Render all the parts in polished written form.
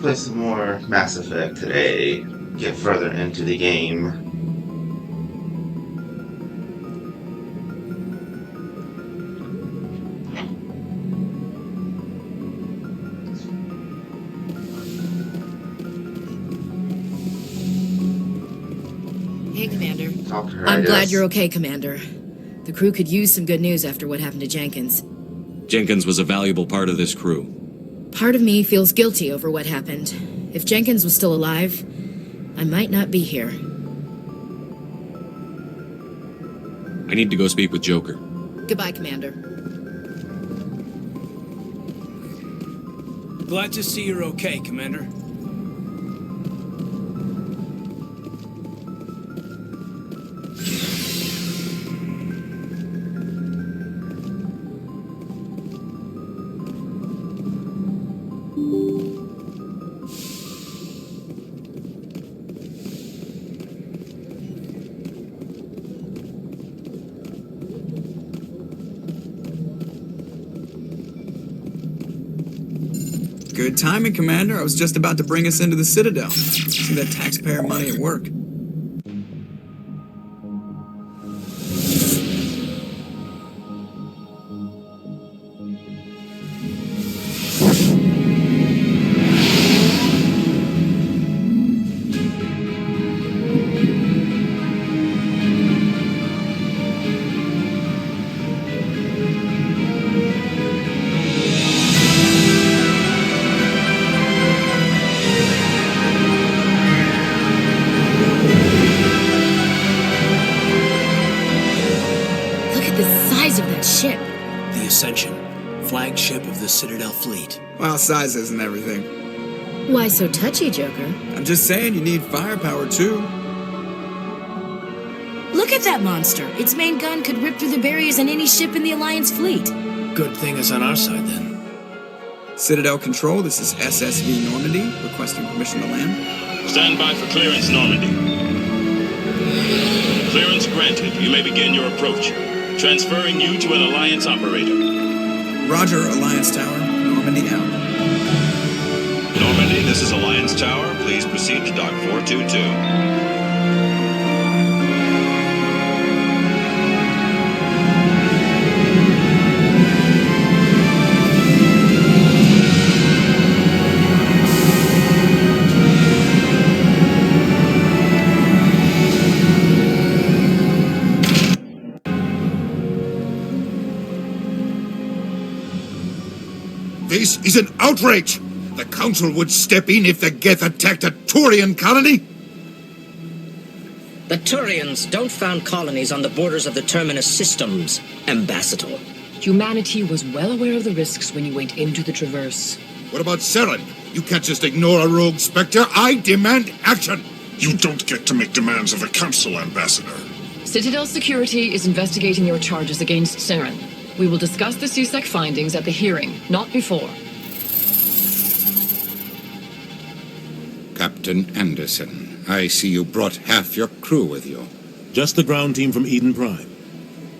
play some more Mass Effect today, get further into the game. Hey, Commander. Talk to her, I'm glad you're okay, Commander. The crew could use some good news after what happened to Jenkins. Jenkins was a valuable part of this crew. Part of me feels guilty over what happened. If Jenkins was still alive, I might not be here. I need to go speak with Joker. Goodbye, Commander. Glad to see you're okay, Commander. Good timing, Commander. I was just about to bring us into the Citadel. See that taxpayer money at work. Flagship of the Citadel fleet. Well, size isn't everything. Why so touchy, Joker? I'm just saying you need firepower, too. Look at that monster! Its main gun could rip through the barriers in any ship in the Alliance fleet. Good thing it's on our side, then. Citadel Control, this is SSV Normandy, requesting permission to land. Stand by for clearance, Normandy. Clearance granted. You may begin your approach. Transferring you to an Alliance operator. Roger, Alliance Tower. Normandy out. Normandy, this is Alliance Tower. Please proceed to Dock 422. This is an outrage! The Council would step in if the Geth attacked a Turian colony! The Turians don't found colonies on the borders of the Terminus systems, Ambassador. Humanity was well aware of the risks when you went into the Traverse. What about Sarin? You can't just ignore a rogue Spectre. I demand action! You don't get to make demands of the Council, Ambassador. Citadel Security is investigating your charges against Sarin. We will discuss the CSEC findings at the hearing, not before. Captain Anderson, I see you brought half your crew with you. Just the ground team from Eden Prime,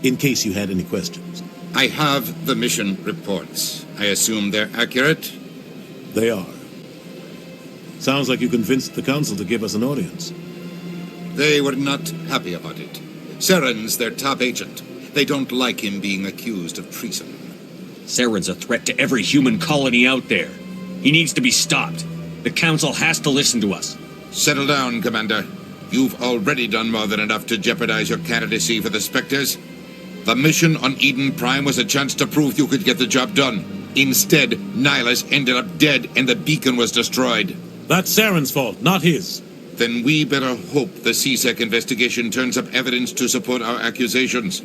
in case you had any questions. I have the mission reports. I assume they're accurate? They are. Sounds like you convinced the Council to give us an audience. They were not happy about it. Sarin's their top agent. They don't like him being accused of treason. Sarin's a threat to every human colony out there. He needs to be stopped. The Council has to listen to us. Settle down, Commander. You've already done more than enough to jeopardize your candidacy for the Spectres. The mission on Eden Prime was a chance to prove you could get the job done. Instead, Nihilus ended up dead and the beacon was destroyed. That's Sarin's fault, not his. Then we better hope the CSEC investigation turns up evidence to support our accusations.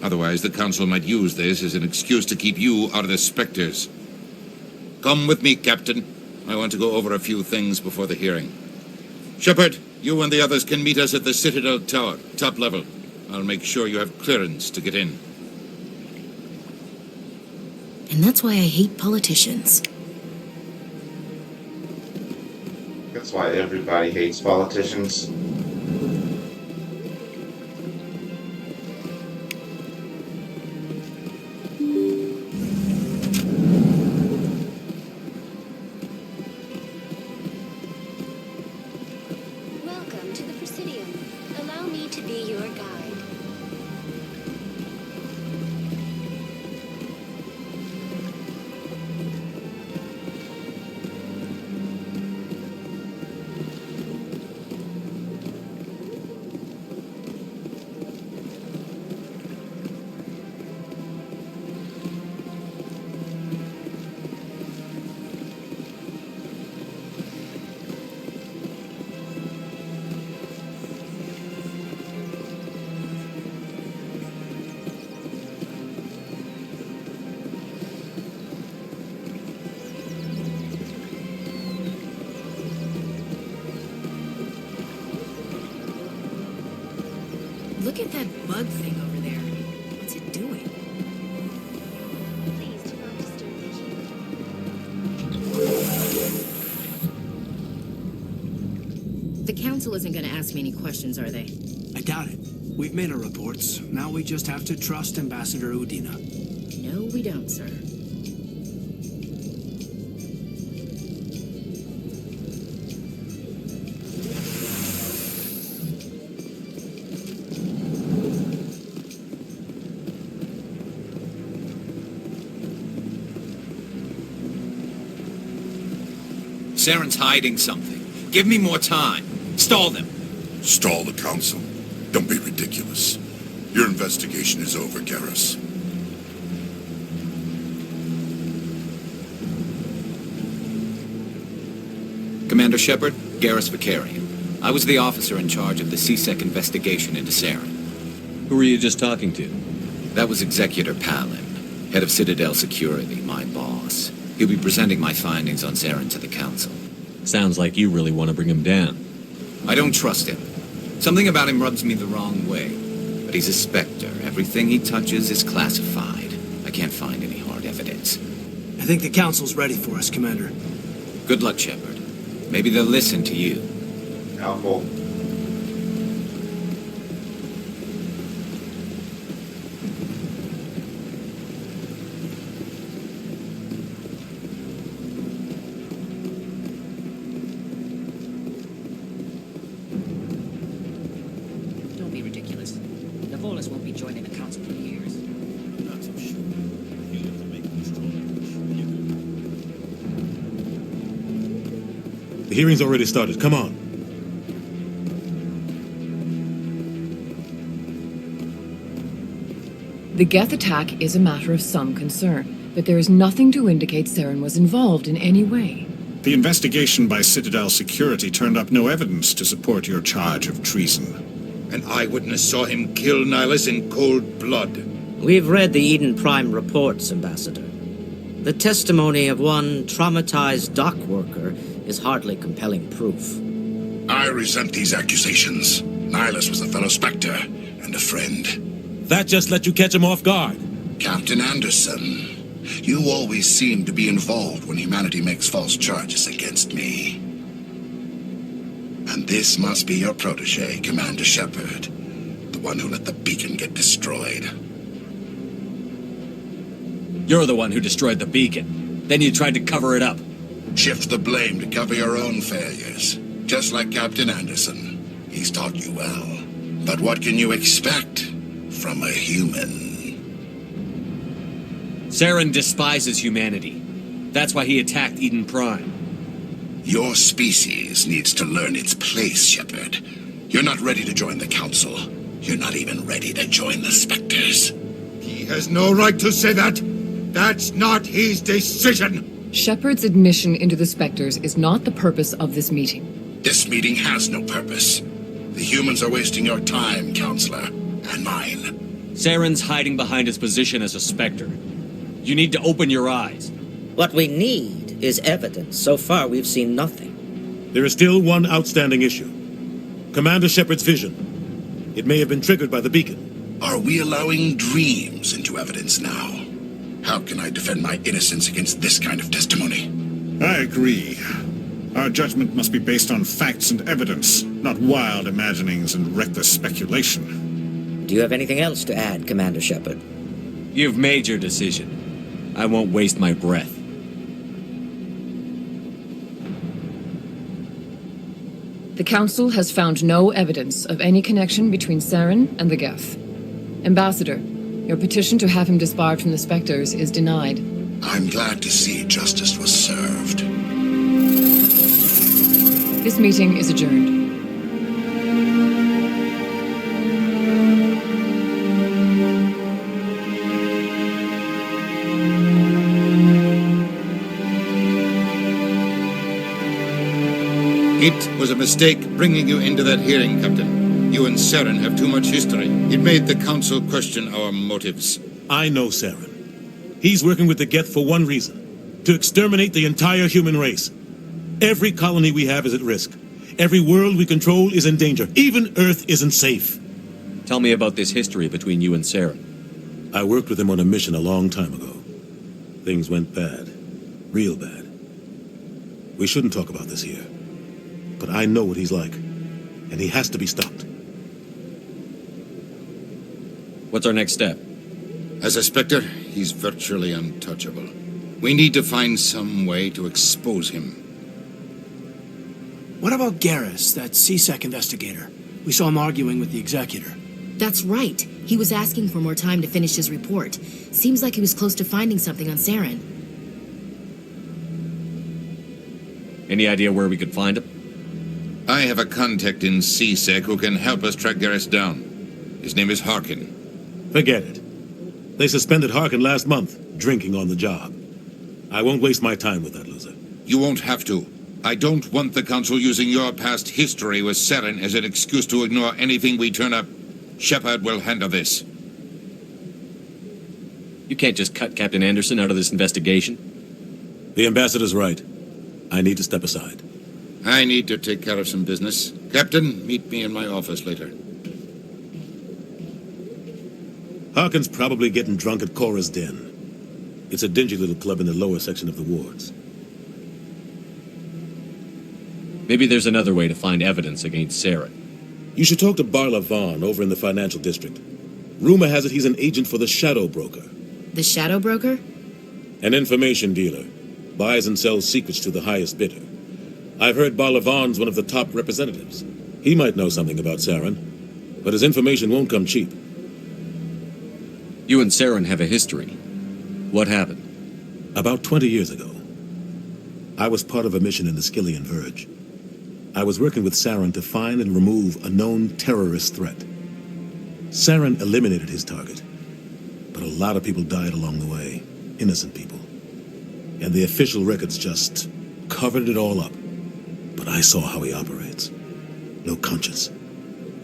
Otherwise, the Council might use this as an excuse to keep you out of the Spectres. Come with me, Captain. I want to go over a few things before the hearing. Shepard, you and the others can meet us at the Citadel Tower, top level. I'll make sure you have clearance to get in. And that's why I hate politicians. That's why everybody hates politicians. bug thing over there. What's it doing? Please do not disturb the The council isn't gonna ask me any questions, are they? I doubt it. We've made our reports. Now we just have to trust Ambassador Udina. No, we don't, sir. Sarin's hiding something. Give me more time. Stall them. Stall the council? Don't be ridiculous. Your investigation is over, Garrus. Commander Shepard, Garrus Vicarian. I was the officer in charge of the CSEC investigation into Sarin. Who were you just talking to? That was Executor Palin, head of Citadel Security, my boss. He'll be presenting my findings on Sarin to the council. Sounds like you really want to bring him down. I don't trust him. Something about him rubs me the wrong way. But he's a Spectre. Everything he touches is classified. I can't find any hard evidence. I think the council's ready for us, Commander. Good luck, Shepard. Maybe they'll listen to you. Helpful. Don't be ridiculous. The Volus won't be joining the council for years. I'm not so sure. You'll have to make me strong. The hearing's already started. Come on. The Geth attack is a matter of some concern, but there is nothing to indicate Sarin was involved in any way. The investigation by Citadel Security turned up no evidence to support your charge of treason. An eyewitness saw him kill Nihilus in cold blood. We've read the Eden Prime reports, Ambassador. The testimony of one traumatized dock worker is hardly compelling proof. I resent these accusations. Nihilus was a fellow Spectre and a friend. That just let you catch him off guard. Captain Anderson, you always seem to be involved when humanity makes false charges against me. And this must be your protege, Commander Shepard, the one who let the beacon get destroyed. You're the one who destroyed the beacon. Then you tried to cover it up. Shift the blame to cover your own failures, just like Captain Anderson. He's taught you well. But what can you expect from a human? Sarin despises humanity. That's why he attacked Eden Prime. Your species needs to learn its place, Shepard. You're not ready to join the Council. You're not even ready to join the Spectres. He has no right to say that. That's not his decision. Shepard's admission into the Spectres is not the purpose of this meeting. This meeting has no purpose. The humans are wasting your time, Counselor, and mine. Sarin's hiding behind his position as a Spectre. You need to open your eyes. What we need is evidence. So far, we've seen nothing. There is still one outstanding issue. Commander Shepard's vision. It may have been triggered by the beacon. Are we allowing dreams into evidence now? How can I defend my innocence against this kind of testimony? I agree. Our judgment must be based on facts and evidence, not wild imaginings and reckless speculation. Do you have anything else to add, Commander Shepard? You've made your decision. I won't waste my breath. The Council has found no evidence of any connection between Sarin and the Geth. Ambassador, your petition to have him disbarred from the Spectres is denied. I'm glad to see justice was served. This meeting is adjourned. It was a mistake bringing you into that hearing, Captain. You and Sarin have too much history. It made the Council question our motives. I know Sarin. He's working with the Geth for one reason. To exterminate the entire human race. Every colony we have is at risk. Every world we control is in danger. Even Earth isn't safe. Tell me about this history between you and Sarin. I worked with him on a mission a long time ago. Things went bad. Real bad. We shouldn't talk about this here. But I know what he's like. And he has to be stopped. What's our next step? As a Spectre, he's virtually untouchable. We need to find some way to expose him. What about Garrus, that CSEC investigator? We saw him arguing with the executor. That's right. He was asking for more time to finish his report. Seems like he was close to finding something on Sarin. Any idea where we could find him? I have a contact in CSEC who can help us track Garrus down. His name is Harkin. Forget it. They suspended Harkin last month, drinking on the job. I won't waste my time with that loser. You won't have to. I don't want the Council using your past history with Sarin as an excuse to ignore anything we turn up. Shepard will handle this. You can't just cut Captain Anderson out of this investigation. The ambassador's right. I need to step aside. I need to take care of some business. Captain, meet me in my office later. Harkin's probably getting drunk at Cora's Den. It's a dingy little club in the lower section of the wards. Maybe there's another way to find evidence against Sarin. You should talk to Barla Vaughn over in the financial district. Rumor has it he's an agent for the Shadow Broker. The Shadow Broker? An information dealer. Buys and sells secrets to the highest bidder. I've heard Barla Vaughn's one of the top representatives. He might know something about Sarin, but his information won't come cheap. You and Sarin have a history. What happened? About 20 years ago, I was part of a mission in the Skillian Verge. I was working with Sarin to find and remove a known terrorist threat. Sarin eliminated his target, but a lot of people died along the way, innocent people. And the official records just covered it all up. But I saw how he operates. No conscience,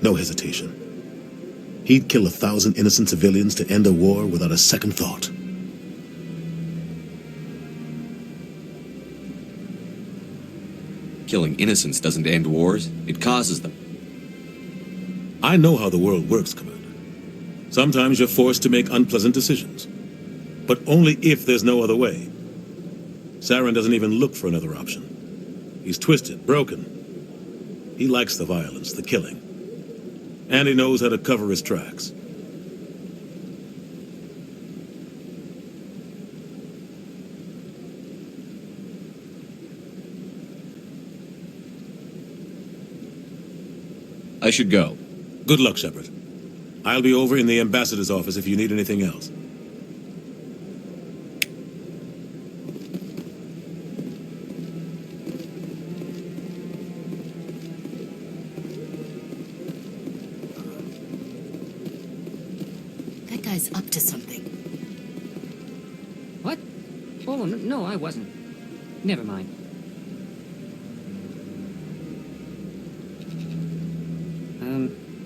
no hesitation. He'd kill 1,000 innocent civilians to end a war without a second thought. Killing innocents doesn't end wars, it causes them. I know how the world works, Commander. Sometimes you're forced to make unpleasant decisions. But only if there's no other way. Sarin doesn't even look for another option. He's twisted, broken. He likes the violence, the killing. And he knows how to cover his tracks. I should go. Good luck, Shepard. I'll be over in the ambassador's office if you need anything else. That guy's up to something. What? Oh, no, I wasn't. Never mind.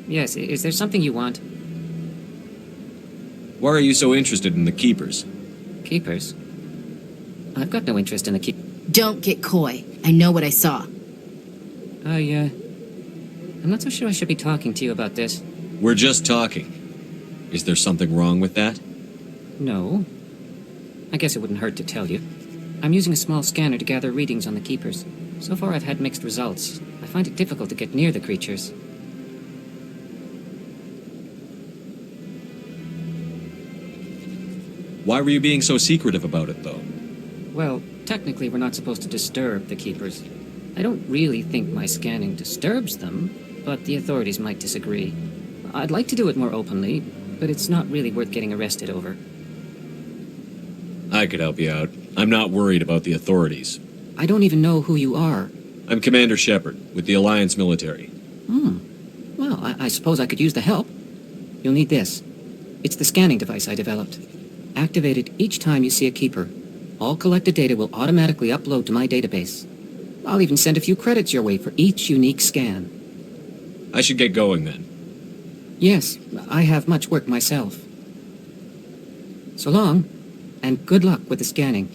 Yes, is there something you want? Why are you so interested in the Keepers? Keepers? I've got no interest in the Don't get coy. I know what I saw. I'm not so sure I should be talking to you about this. We're just talking. Is there something wrong with that? No. I guess it wouldn't hurt to tell you. I'm using a small scanner to gather readings on the Keepers. So far I've had mixed results. I find it difficult to get near the creatures. Why were you being so secretive about it, though? Well, technically we're not supposed to disturb the Keepers. I don't really think my scanning disturbs them, but the authorities might disagree. I'd like to do it more openly, but it's not really worth getting arrested over. I could help you out. I'm not worried about the authorities. I don't even know who you are. I'm Commander Shepard, with the Alliance military. Well, I suppose I could use the help. You'll need this. It's the scanning device I developed. Activate it each time you see a Keeper. All collected data will automatically upload to my database. I'll even send a few credits your way for each unique scan. I should get going then. Yes, I have much work myself. So long, and good luck with the scanning.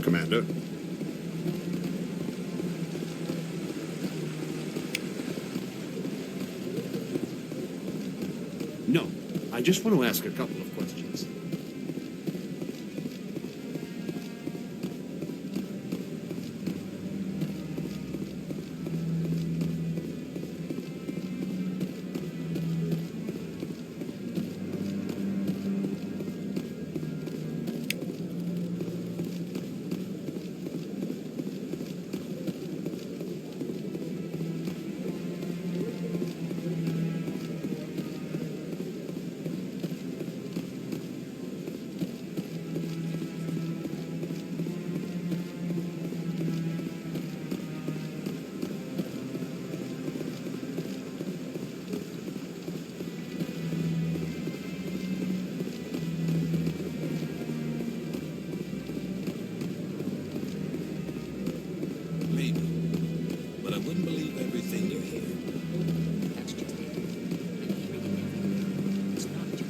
Commander. No, I just want to ask a couple of questions. But I wouldn't believe everything you hear. That's just it. It's not just...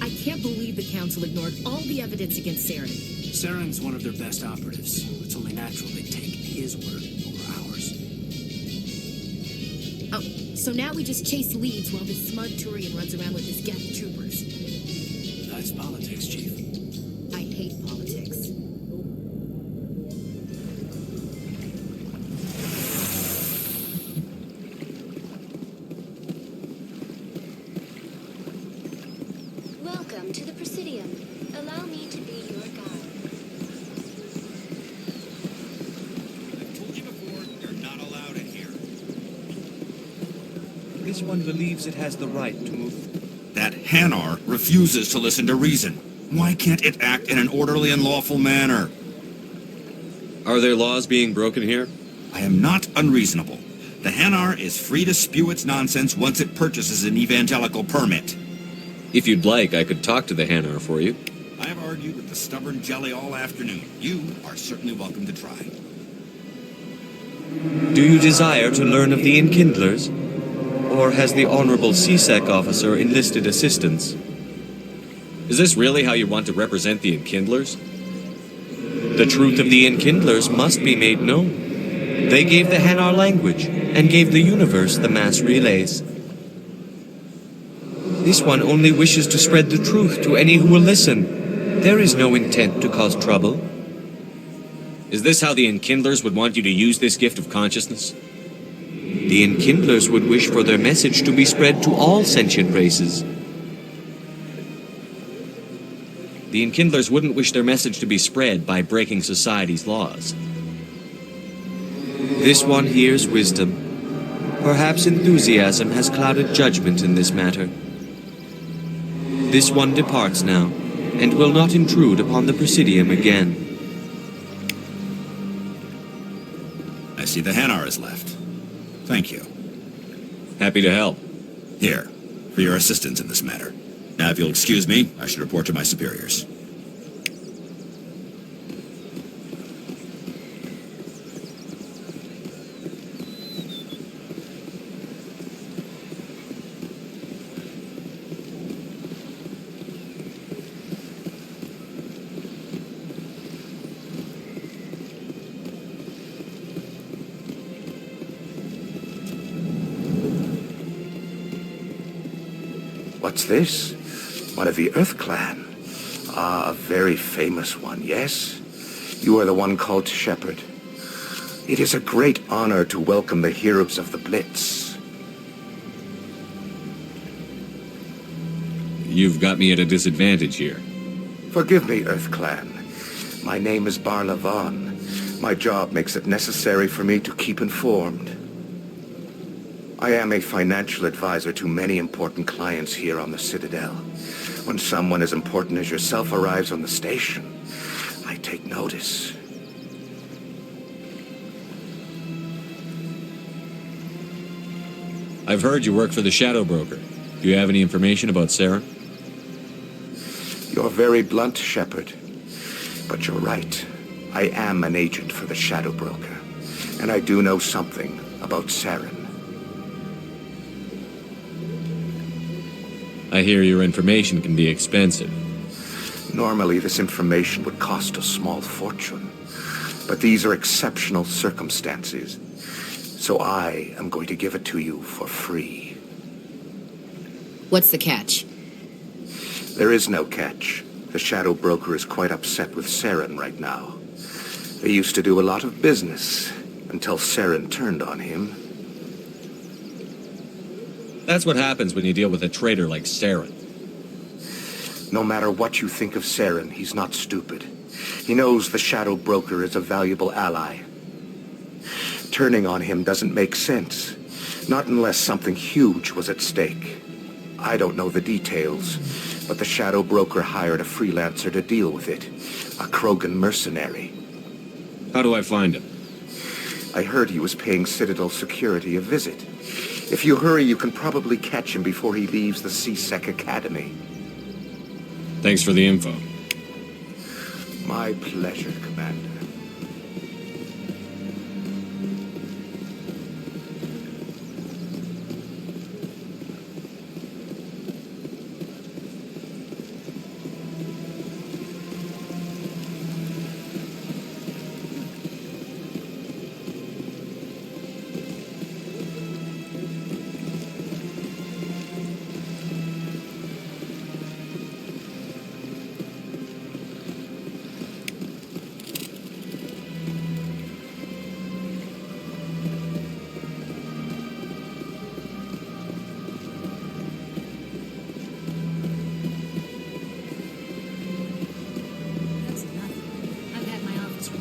I can't believe the Council ignored all the evidence against Sarin. Sarin's one of their best operatives. It's only natural they take his word over ours. Oh, so now we just chase leads while this smug Turian runs around with his gang of troopers. That's politics, Chief. I hate politics. Welcome to the Presidium. Allow me to be your guide. I've told you before, you're not allowed in here. This one believes it has the right to move. That Hanar refuses to listen to reason. Why can't it act in an orderly and lawful manner? Are there laws being broken here? I am not unreasonable. The Hanar is free to spew its nonsense once it purchases an evangelical permit. If you'd like, I could talk to the Hanar for you. I have argued with the stubborn jelly all afternoon. You are certainly welcome to try. Do you desire to learn of the Enkindlers? Or has the Honorable CSEC officer enlisted assistance? Is this really how you want to represent the Enkindlers? The truth of the Enkindlers must be made known. They gave the Hanar language, and gave the universe the mass relays. This one only wishes to spread the truth to any who will listen. There is no intent to cause trouble. Is this how the Enkindlers would want you to use this gift of consciousness? The Enkindlers would wish for their message to be spread to all sentient races. The Enkindlers wouldn't wish their message to be spread by breaking society's laws. This one hears wisdom. Perhaps enthusiasm has clouded judgment in this matter. This one departs now, and will not intrude upon the Presidium again. I see the Hanar is left. Thank you. Happy to help. Here, for your assistance in this matter. Now, if you'll excuse me, I should report to my superiors. What's this? One of the Earth Clan. Ah, a very famous one, yes? You are the one called Shepard. It is a great honor to welcome the heroes of the Blitz. You've got me at a disadvantage here. Forgive me, Earth Clan. My name is Barla Vaughn. My job makes it necessary for me to keep informed. I am a financial advisor to many important clients here on the Citadel. When someone as important as yourself arrives on the station, I take notice. I've heard you work for the Shadow Broker. Do you have any information about Sarin? You're very blunt, Shepard. But you're right. I am an agent for the Shadow Broker. And I do know something about Sarin. I hear your information can be expensive. Normally, this information would cost a small fortune. But these are exceptional circumstances. So I am going to give it to you for free. What's the catch? There is no catch. The Shadow Broker is quite upset with Sarin right now. They used to do a lot of business until Sarin turned on him. That's what happens when you deal with a traitor like Sarin. No matter what you think of Sarin, he's not stupid. He knows the Shadow Broker is a valuable ally. Turning on him doesn't make sense. Not unless something huge was at stake. I don't know the details, but the Shadow Broker hired a freelancer to deal with it. A Krogan mercenary. How do I find him? I heard he was paying Citadel security a visit. If you hurry, you can probably catch him before he leaves the C-Sec Academy. Thanks for the info. My pleasure, Commander.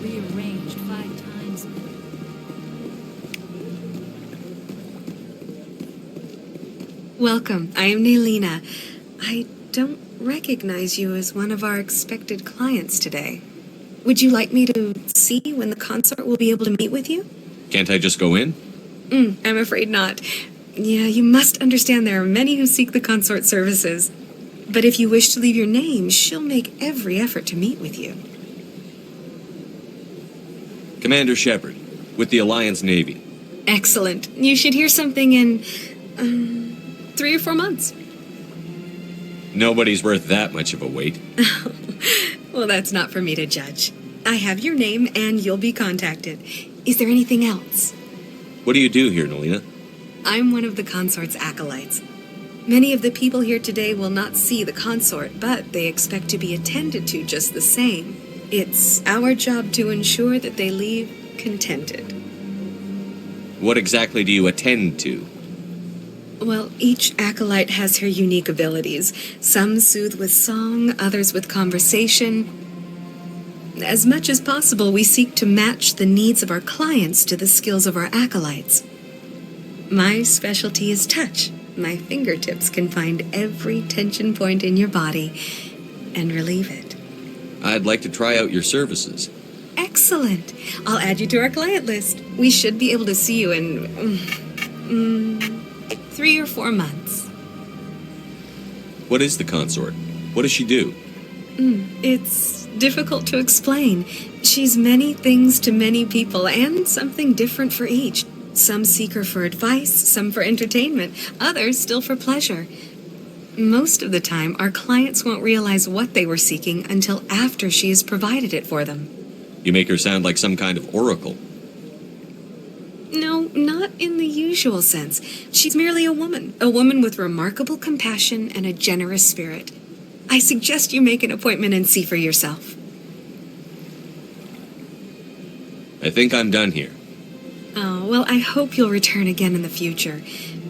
Rearranged 5 times. Welcome. I am Nelina. I don't recognize you as one of our expected clients today. Would you like me to see when the consort will be able to meet with you? Can't I just go in? I'm afraid not. Yeah, you must understand there are many who seek the consort services. But if you wish to leave your name, she'll make every effort to meet with you. Commander Shepard, with the Alliance Navy. Excellent. You should hear something in 3 or 4 months. Nobody's worth that much of a wait. Well, that's not for me to judge. I have your name and you'll be contacted. Is there anything else? What do you do here, Nelina? I'm one of the consort's acolytes. Many of the people here today will not see the consort, but they expect to be attended to just the same. It's our job to ensure that they leave contented. What exactly do you attend to? Well, each acolyte has her unique abilities. Some soothe with song, others with conversation. As much as possible, we seek to match the needs of our clients to the skills of our acolytes. My specialty is touch. My fingertips can find every tension point in your body and relieve it. I'd like to try out your services. Excellent. I'll add you to our client list. We should be able to see you in 3 or 4 months. What is the consort? What does she do? It's difficult to explain. She's many things to many people and something different for each. Some seek her for advice, some for entertainment, others still for pleasure. Most of the time, our clients won't realize what they were seeking until after she has provided it for them. You make her sound like some kind of oracle. No, not in the usual sense. She's merely a woman with remarkable compassion and a generous spirit. I suggest you make an appointment and see for yourself. I think I'm done here. Oh, well, I hope you'll return again in the future.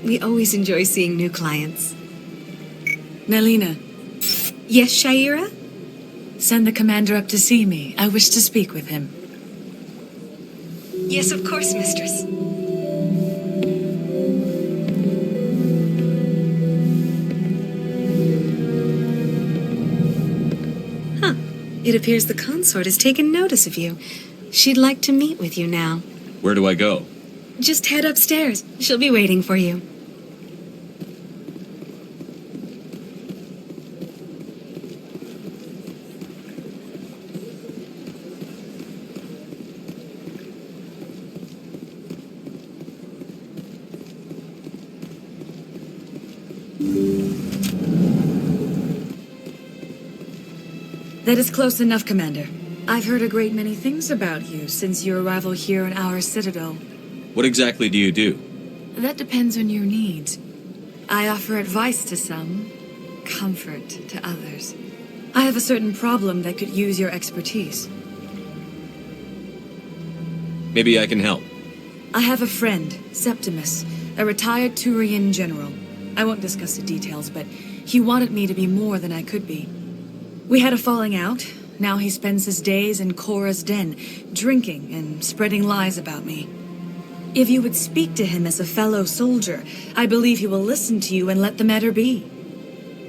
We always enjoy seeing new clients. Nelina. Yes, Shaira? Send the commander up to see me. I wish to speak with him. Yes, of course, mistress. It appears the consort has taken notice of you. She'd like to meet with you now. Where do I go? Just head upstairs. She'll be waiting for you. That is close enough, Commander. I've heard a great many things about you since your arrival here in our Citadel. What exactly do you do? That depends on your needs. I offer advice to some, comfort to others. I have a certain problem that could use your expertise. Maybe I can help. I have a friend, Septimus, a retired Turian general. I won't discuss the details, but he wanted me to be more than I could be. We had a falling out. Now he spends his days in Korra's den, drinking and spreading lies about me. If you would speak to him as a fellow soldier, I believe he will listen to you and let the matter be.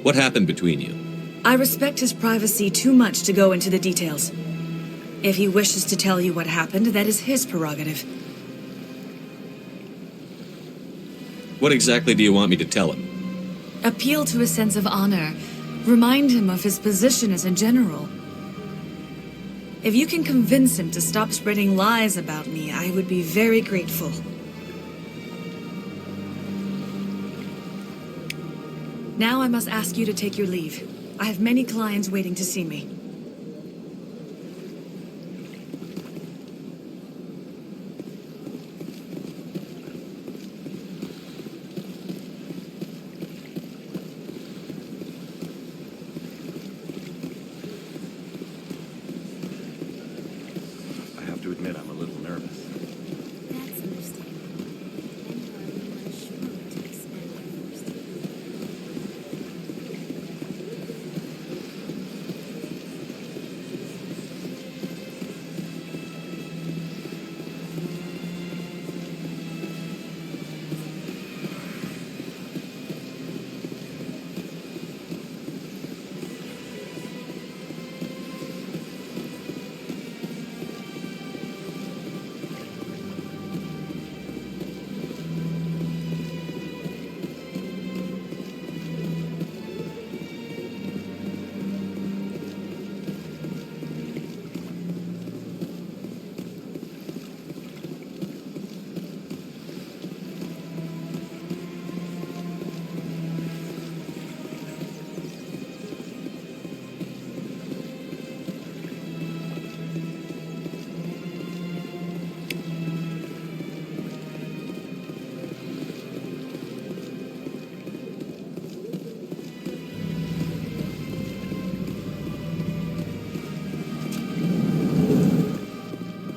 What happened between you? I respect his privacy too much to go into the details. If he wishes to tell you what happened, that is his prerogative. What exactly do you want me to tell him? Appeal to his sense of honor. Remind him of his position as a general. If you can convince him to stop spreading lies about me, I would be very grateful. Now I must ask you to take your leave. I have many clients waiting to see me.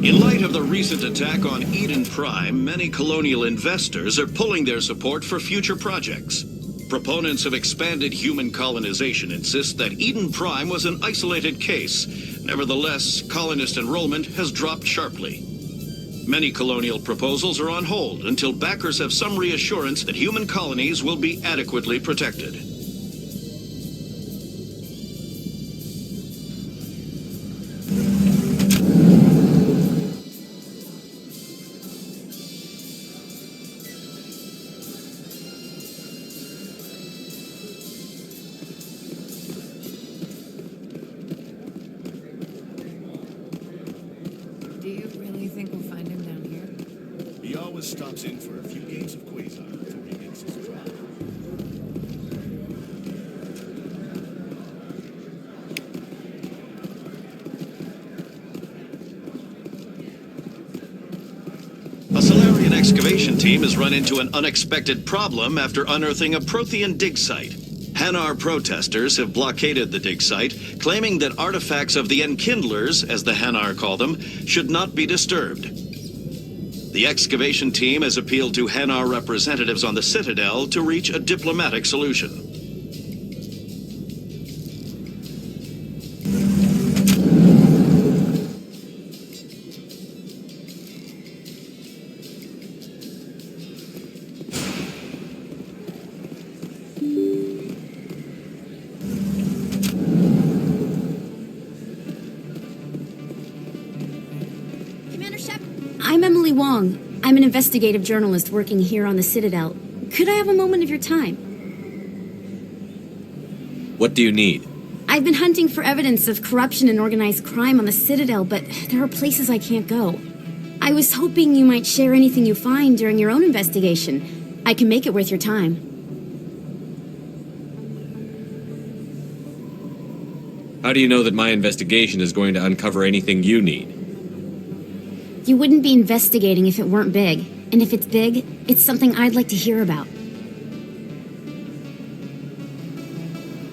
In light of the recent attack on Eden Prime, many colonial investors are pulling their support for future projects. Proponents of expanded human colonization insist that Eden Prime was an isolated case. Nevertheless, colonist enrollment has dropped sharply. Many colonial proposals are on hold until backers have some reassurance that human colonies will be adequately protected. Do you really think we'll find him down here? He always stops in for a few games of Quasar before he gets his drive. A Salarian excavation team has run into an unexpected problem after unearthing a Prothean dig site. Hanar protesters have blockaded the dig site, claiming that artifacts of the Enkindlers, as the Hanar call them, should not be disturbed. The excavation team has appealed to Hanar representatives on the Citadel to reach a diplomatic solution. Wong. I'm an investigative journalist working here on the Citadel. Could I have a moment of your time? What do you need? I've been hunting for evidence of corruption and organized crime on the Citadel, but there are places I can't go. I was hoping you might share anything you find during your own investigation. I can make it worth your time. How do you know that my investigation is going to uncover anything you need? You wouldn't be investigating if it weren't big. And if it's big, it's something I'd like to hear about.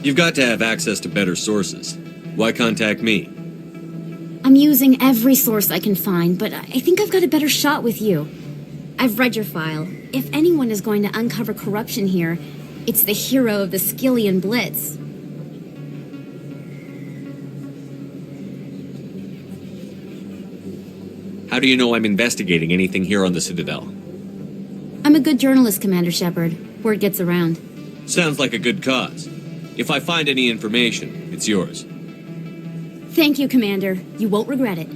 You've got to have access to better sources. Why contact me? I'm using every source I can find, but I think I've got a better shot with you. I've read your file. If anyone is going to uncover corruption here, it's the hero of the Skillian Blitz. How do you know I'm investigating anything here on the Citadel? I'm a good journalist, Commander Shepard. Word gets around. Sounds like a good cause. If I find any information, it's yours. Thank you, Commander. You won't regret it.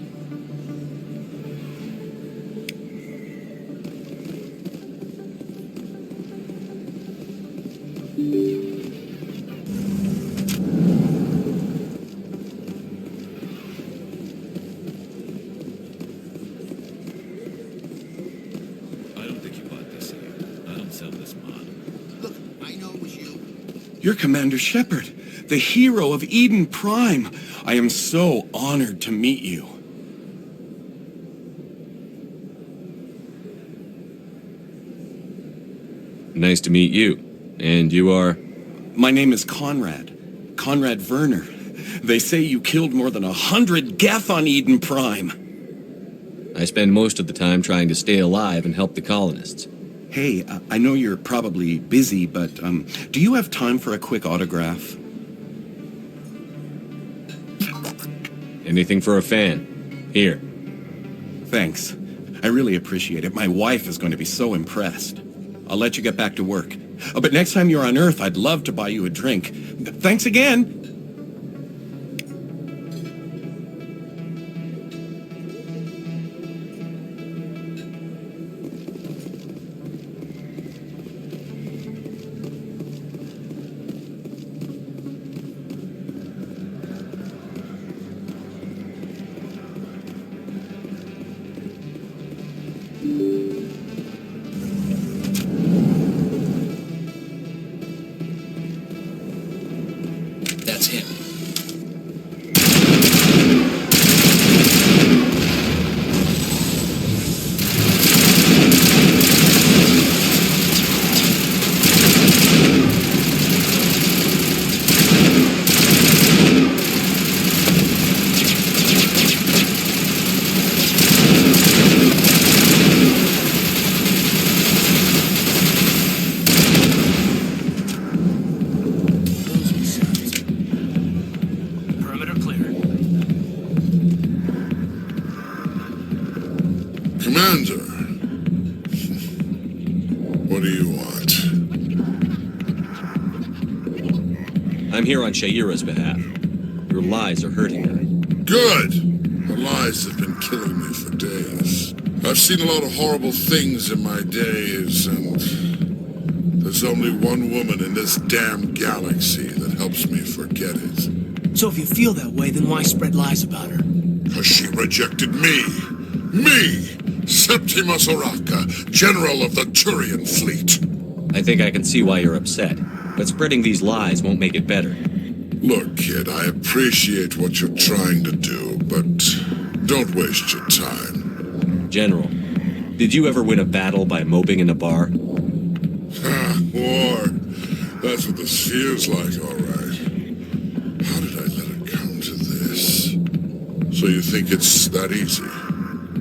You're Commander Shepard, the hero of Eden Prime. I am so honored to meet you. Nice to meet you. And you are? My name is Conrad. Conrad Werner. They say you killed more than 100 Geth on Eden Prime. I spend most of the time trying to stay alive and help the colonists. Hey, I know you're probably busy, but do you have time for a quick autograph? Anything for a fan. Here. Thanks. I really appreciate it. My wife is going to be so impressed. I'll let you get back to work. Oh, but next time you're on Earth, I'd love to buy you a drink. Thanks again! That's him. Commander, what do you want? I'm here on Shaira's behalf. Your lies are hurting her. Good! Her lies have been killing me for days. I've seen a lot of horrible things in my days, and there's only one woman in this damn galaxy that helps me forget it. So if you feel that way, then why spread lies about her? Because she rejected me! Me! Septimus Oraka, General of the Turian Fleet. I think I can see why you're upset, but spreading these lies won't make it better. Look, kid, I appreciate what you're trying to do, but don't waste your time. General, did you ever win a battle by moping in a bar? War. That's what this feels like, all right. How did I let it come to this? So you think it's that easy?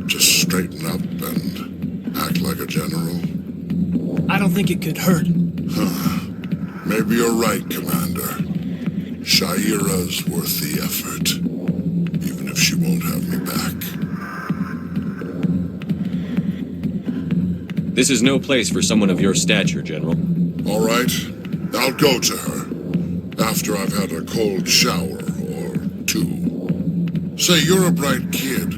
Just straighten up and act like a general? I don't think it could hurt. Maybe you're right, Commander. Shaira's worth the effort, even if she won't have me back. This is no place for someone of your stature, General. All right, I'll go to her after I've had a cold shower or two. Say, you're a bright kid.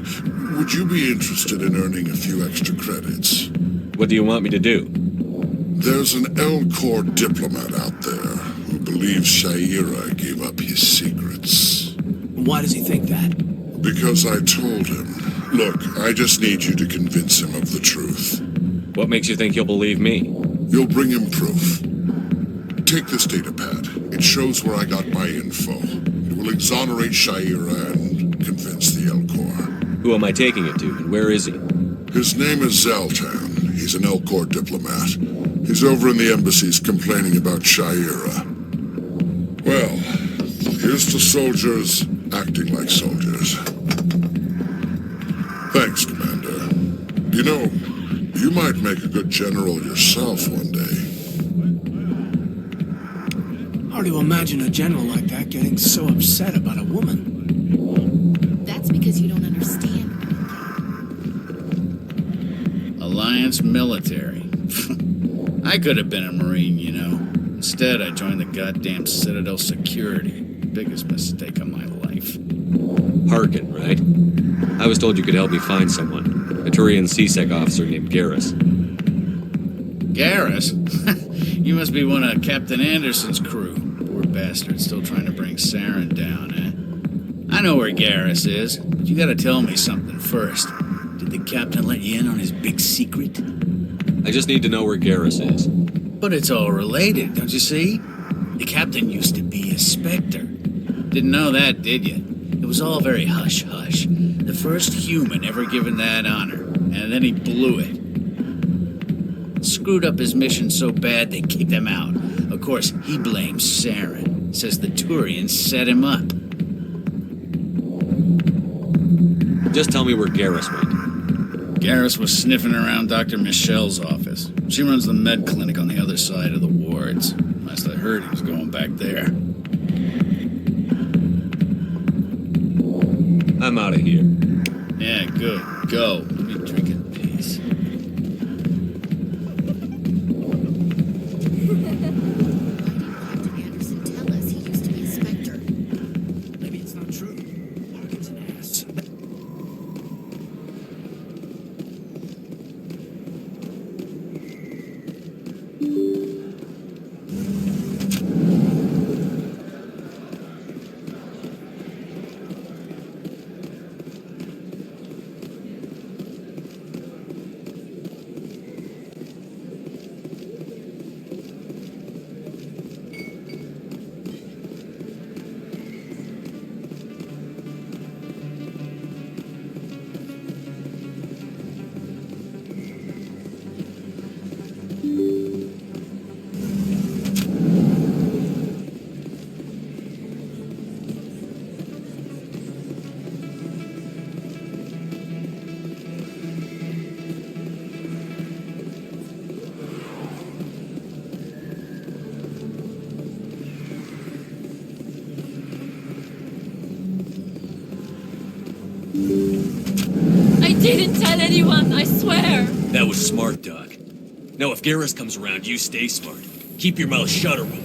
would you be interested in earning a few extra credits? What do you want me to do? There's an L-Corps diplomat out there who believes Shaira gave up his secrets. Why does he think that? Because I told him. Look, I just need you to convince him of the truth. What makes you think he'll believe me? You'll bring him proof. Take this data pad. It shows where I got my info. It will exonerate Shaira and convince the L-Corps. Who am I taking it to, and where is he? His name is Zaltan. He's an L-Corps diplomat. He's over in the embassies complaining about Shaira. Well, here's to soldiers acting like soldiers. Thanks, Commander. You know, you might make a good general yourself one day. Hard to imagine a general like that getting so upset about a woman. That's because you don't understand. Alliance military. I could have been a Marine, you know. Instead, I joined the goddamn Citadel security. Biggest mistake of my life. Harkin, right? I was told you could help me find someone. A Turian CSEC officer named Garrus. Garrus? You must be one of Captain Anderson's crew. Poor bastard, still trying to bring Sarin down, eh? I know where Garrus is, but you gotta tell me something first. Did the captain let you in on his big secret? I just need to know where Garrus is. But it's all related, don't you see? The captain used to be a Spectre. Didn't know that, did you? It was all very hush-hush. The first human ever given that honor, and then he blew it. Screwed up his mission so bad they kicked him out. Of course, he blames Sarin. Says the Turians set him up. Just tell me where Garrus went. Garrus was sniffing around Dr. Michelle's office. She runs the med clinic on the other side of the wards. Last I heard, he was going back there. I'm out of here. Yeah, good. Go. Let me drink in peace. Anderson tell us he used to be a Spectre? Maybe it's not true. Harkin's an ass. I didn't tell anyone, I swear. That was smart, Doc. Now, if Garrus comes around, you stay smart. Keep your mouth shut or we'll...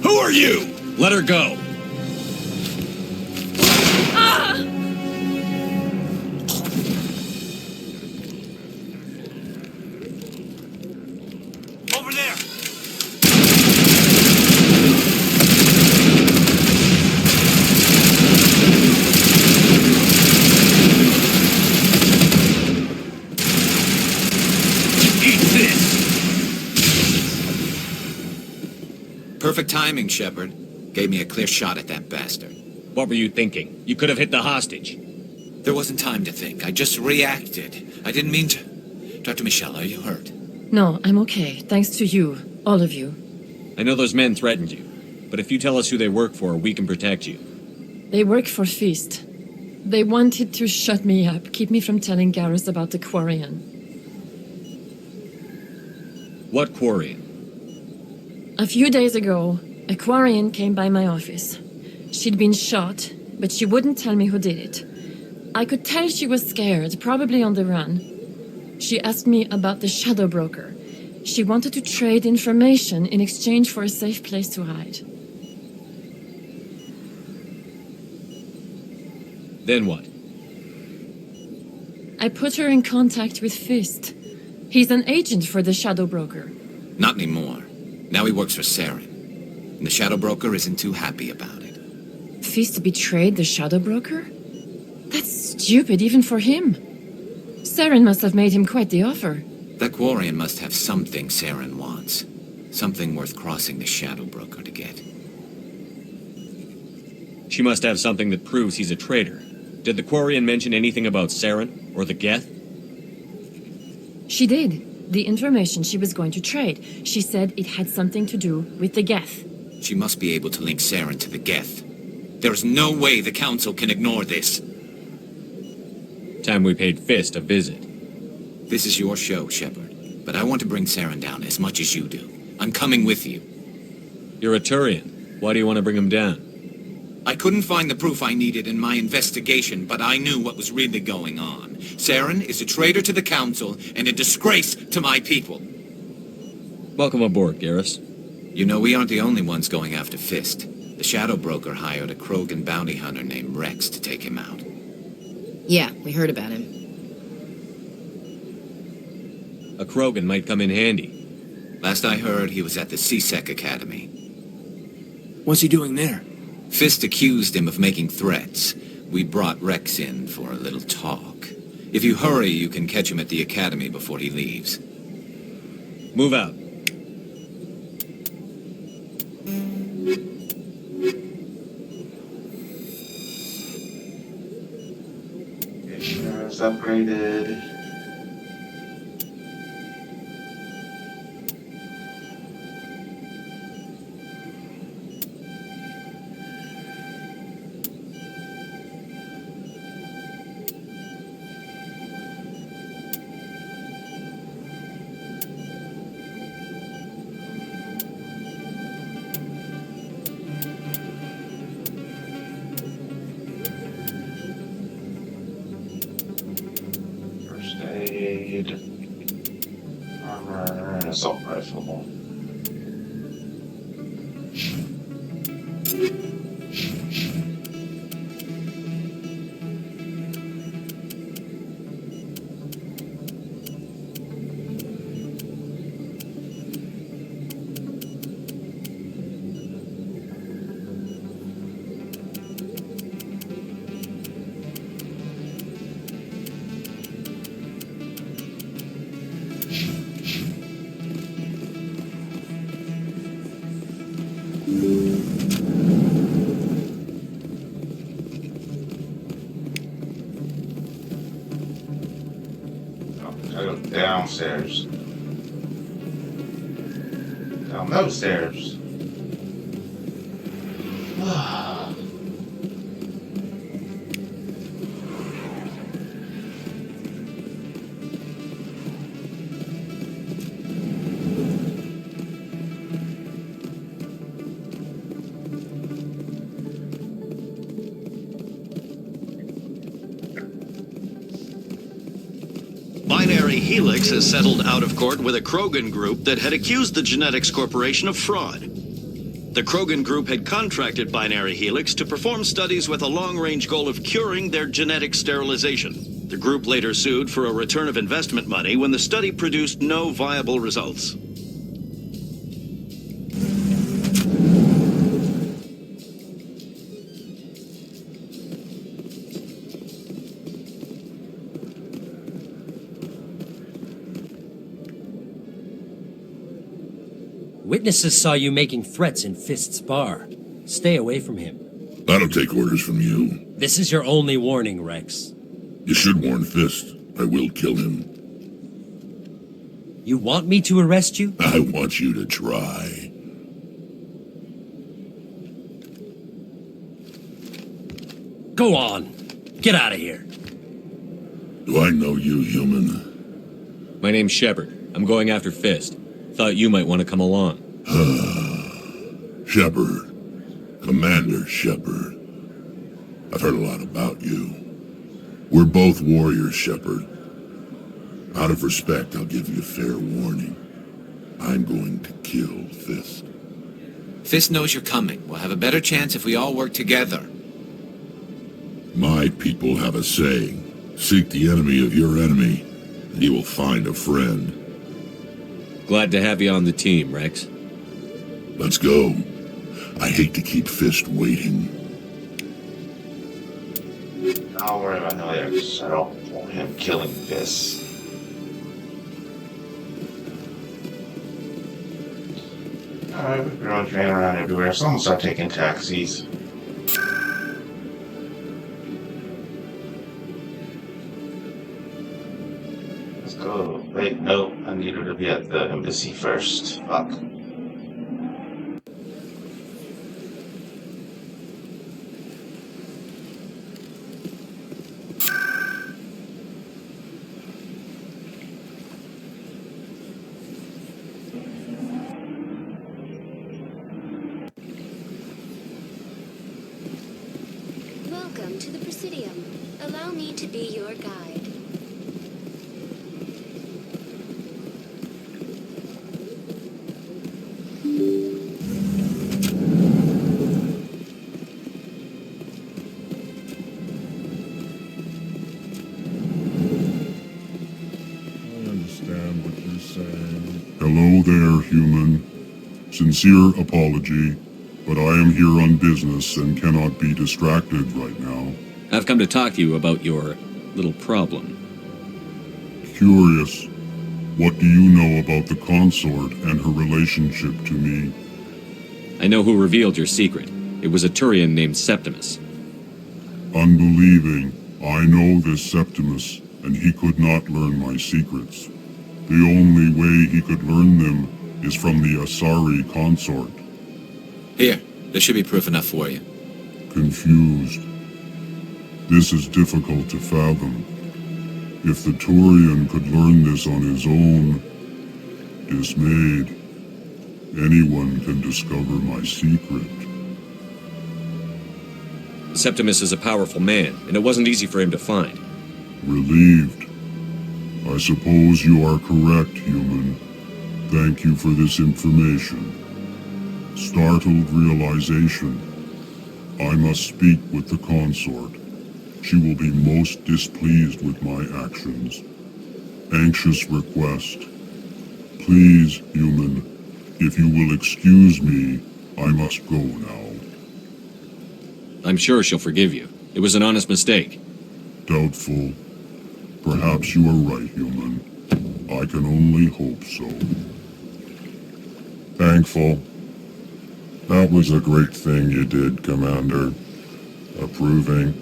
Who are you? Let her go. Ah! Over there! Perfect timing, Shepard. Gave me a clear shot at that bastard. What were you thinking? You could have hit the hostage. There wasn't time to think. I just reacted. I didn't mean to... Dr. Michelle, are you hurt? No, I'm okay. Thanks to you. All of you. I know those men threatened you, but if you tell us who they work for, we can protect you. They work for Feast. They wanted to shut me up, keep me from telling Garrus about the Quarian. What Quarian? A few days ago, a Quarian came by my office. She'd been shot, but she wouldn't tell me who did it. I could tell she was scared, probably on the run. She asked me about the Shadow Broker. She wanted to trade information in exchange for a safe place to hide. Then what? I put her in contact with Fist. He's an agent for the Shadow Broker. Not anymore. Now he works for Sarin. And the Shadow Broker isn't too happy about it. Fist betrayed the Shadow Broker? That's stupid even for him. Sarin must have made him quite the offer. That Quarian must have something Sarin wants. Something worth crossing the Shadow Broker to get. She must have something that proves he's a traitor. Did the Quarian mention anything about Sarin or the Geth? She did. The information she was going to trade. She said it had something to do with the Geth. She must be able to link Sarin to the Geth. There's no way the Council can ignore this. Time we paid Fist a visit. This is your show, Shepard. But I want to bring Sarin down as much as you do. I'm coming with you. You're a Turian. Why do you want to bring him down? I couldn't find the proof I needed in my investigation, but I knew what was really going on. Sarin is a traitor to the Council and a disgrace to my people. Welcome aboard, Garrus. You know, we aren't the only ones going after Fist. The Shadow Broker hired a Krogan bounty hunter named Rex to take him out. Yeah, we heard about him. A Krogan might come in handy. Last I heard, he was at the CSEC Academy. What's he doing there? Fist accused him of making threats. We brought Rex in for a little talk. If you hurry, you can catch him at the Academy before he leaves. Move out. Insurance upgraded. Armor and assault rifle. I go downstairs. Down those stairs. Binary Helix has settled out of court with a Krogan group that had accused the Genetics Corporation of fraud. The Krogan group had contracted Binary Helix to perform studies with a long-range goal of curing their genetic sterilization. The group later sued for a return of investment money when the study produced no viable results. Witnesses saw you making threats in Fist's bar. Stay away from him. I don't take orders from you. This is your only warning, Rex. You should warn Fist. I will kill him. You want me to arrest you? I want you to try. Go on. Get out of here. Do I know you, human? My name's Shepard. I'm going after Fist. Thought you might want to come along. Shepard. Commander Shepard. I've heard a lot about you. We're both warriors, Shepard. Out of respect, I'll give you a fair warning. I'm going to kill Fist. Fist knows you're coming. We'll have a better chance if we all work together. My people have a saying. Seek the enemy of your enemy, and you will find a friend. Glad to have you on the team, Rex. Let's go. I hate to keep Fist waiting. I'll worry about him later, 'cause I don't want him killing Fist. Alright, we're going to ran around everywhere. Someone start taking taxis. Let's go. Wait, no, I needed to be at the embassy first. Fuck. Welcome to the Presidium. Allow me to be your guide. I understand what you're saying. Hello there, human. Sincere apology, but I am here on business and cannot be distracted right now. I've come to talk to you about your little problem. Curious. What do you know about the consort and her relationship to me? I know who revealed your secret. It was a Turian named Septimus. Unbelieving. I know this Septimus, and he could not learn my secrets. The only way he could learn them is from the Asari consort. Here, there should be proof enough for you. Confused. This is difficult to fathom. If the Turian could learn this on his own, dismayed, anyone can discover my secret. Septimus is a powerful man, and it wasn't easy for him to find. Relieved. I suppose you are correct, human. Thank you for this information. Startled realization. I must speak with the consort. She will be most displeased with my actions. Anxious request. Please, human, if you will excuse me, I must go now. I'm sure she'll forgive you. It was an honest mistake. Doubtful. Perhaps you are right, human. I can only hope so. Thankful. That was a great thing you did, Commander. Approving.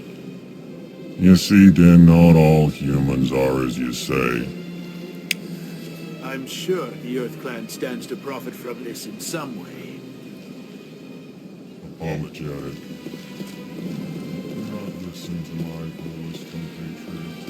You see, Din, not all humans are as you say. I'm sure the Earth Clan stands to profit from this in some way. Apologetic. Do not listen to my foolish compatriots.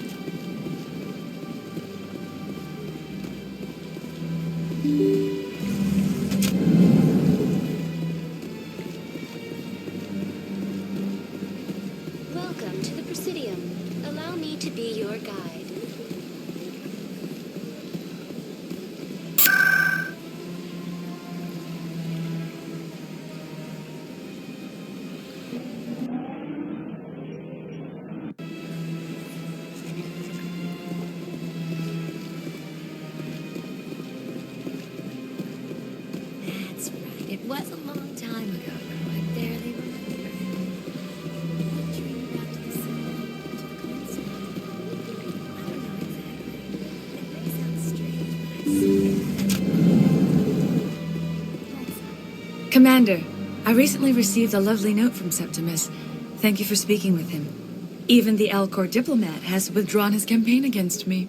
Welcome to the Presidium. Allow me to be your guide. That's right. It was a long time ago now. I barely remember. Venturing around to the Citadel, to the console. I don't know exactly. It may sound strange, but I swear. Commander, I recently received a lovely note from Septimus. Thank you for speaking with him. Even the Alcor diplomat has withdrawn his campaign against me.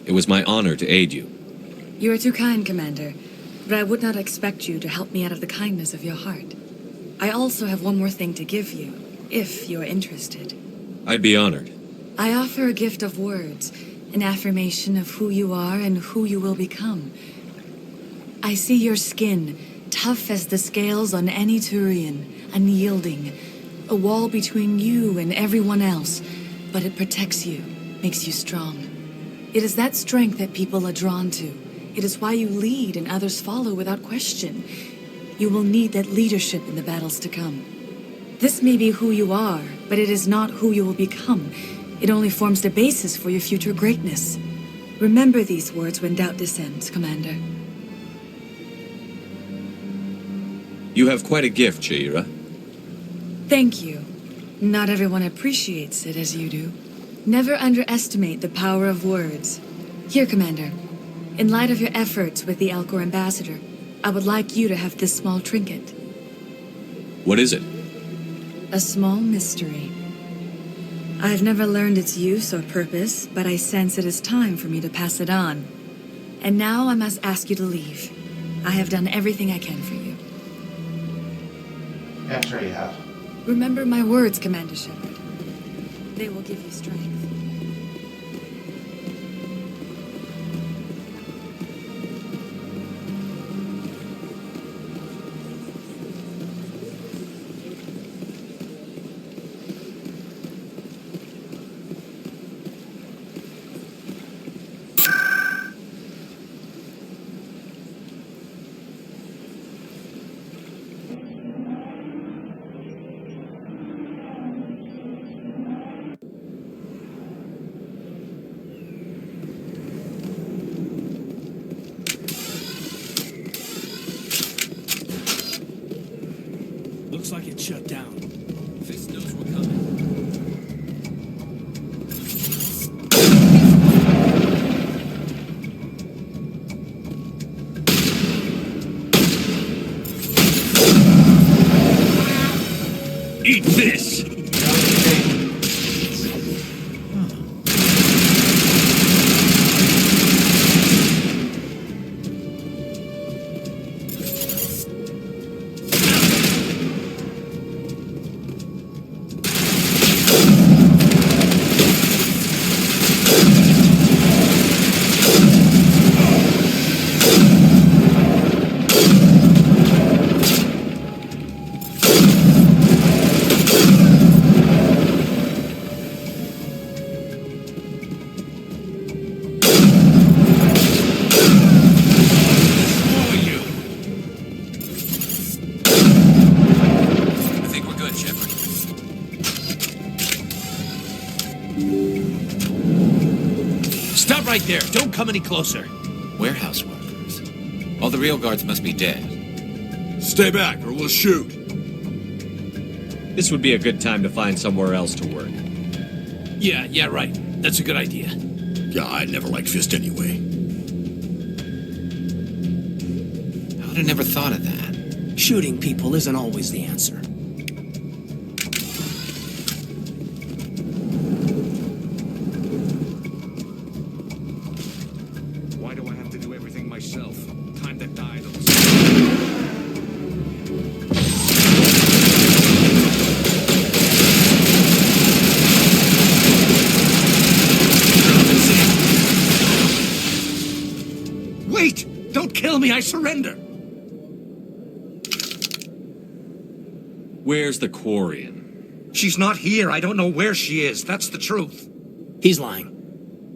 It was my honor to aid you. You are too kind, Commander, but I would not expect you to help me out of the kindness of your heart. I also have one more thing to give you, if you are interested. I'd be honored. I offer a gift of words, an affirmation of who you are and who you will become. I see your skin, tough as the scales on any Turian, unyielding, a wall between you and everyone else, but it protects you, makes you strong. It is that strength that people are drawn to. It is why you lead and others follow without question. You will need that leadership in the battles to come. This may be who you are, but it is not who you will become. It only forms the basis for your future greatness. Remember these words when doubt descends, Commander. You have quite a gift, Jaira. Thank you. Not everyone appreciates it as you do. Never underestimate the power of words. Here, Commander. In light of your efforts with the Alcor ambassador, I would like you to have this small trinket. What is it? A small mystery. I have never learned its use or purpose, but I sense it is time for me to pass it on. And now I must ask you to leave. I have done everything I can for you. Yeah, sure you have. Remember my words, Commander Shepard. They will give you strength. Looks like it's shut down. Fist knows we're coming. Eat this! Right there. Don't come any closer. Warehouse workers. All the real guards must be dead. Stay back, or we'll shoot. This would be a good time to find somewhere else to work. Yeah, right. That's a good idea. Yeah, I never liked Fist anyway. I'd have never thought of that. Shooting people isn't always the answer. Why do I have to do everything myself? Time to die, those. Wait! Don't kill me, I surrender! Where's the Quarian? She's not here. I don't know where she is. That's the truth. He's lying.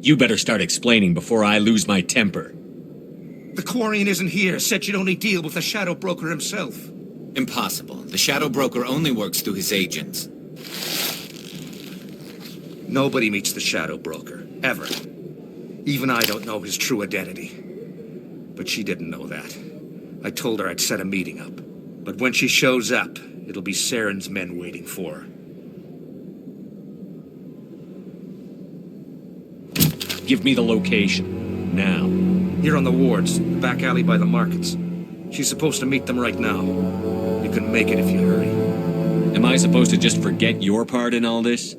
You better start explaining before I lose my temper. The Quarian isn't here. Said she'd only deal with the Shadow Broker himself. Impossible. The Shadow Broker only works through his agents. Nobody meets the Shadow Broker. Ever. Even I don't know his true identity. But she didn't know that. I told her I'd set a meeting up. But when she shows up, it'll be Sarin's men waiting for her. Give me the location. Now. Here on the wards, the back alley by the markets. She's supposed to meet them right now. You can make it if you hurry. Am I supposed to just forget your part in all this?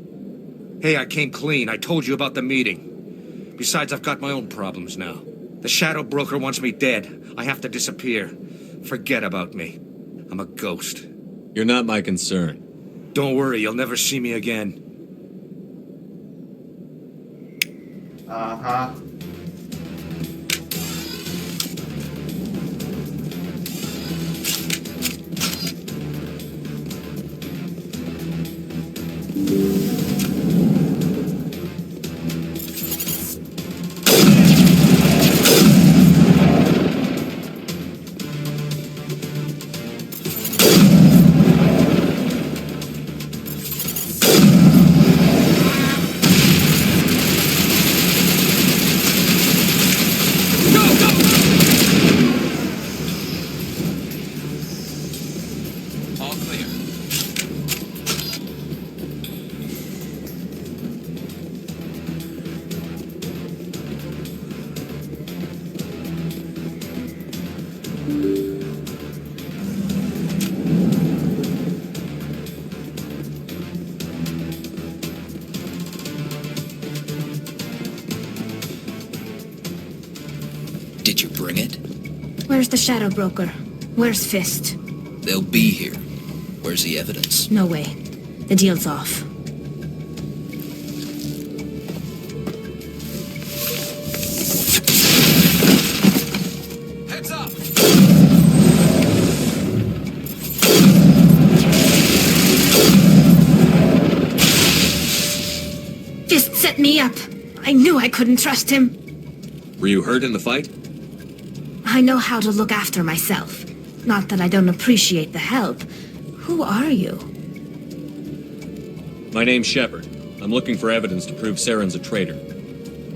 Hey, I came clean. I told you about the meeting. Besides, I've got my own problems now. The Shadow Broker wants me dead. I have to disappear. Forget about me. I'm a ghost. You're not my concern. Don't worry, you'll never see me again. Uh-huh. bring it? Where's the Shadow Broker? Where's Fist? They'll be here. Where's the evidence? No way. The deal's off. Heads up! Fist set me up. I knew I couldn't trust him. Were you hurt in the fight? I know how to look after myself. Not that I don't appreciate the help. Who are you? My name's Shepard. I'm looking for evidence to prove Sarin's a traitor.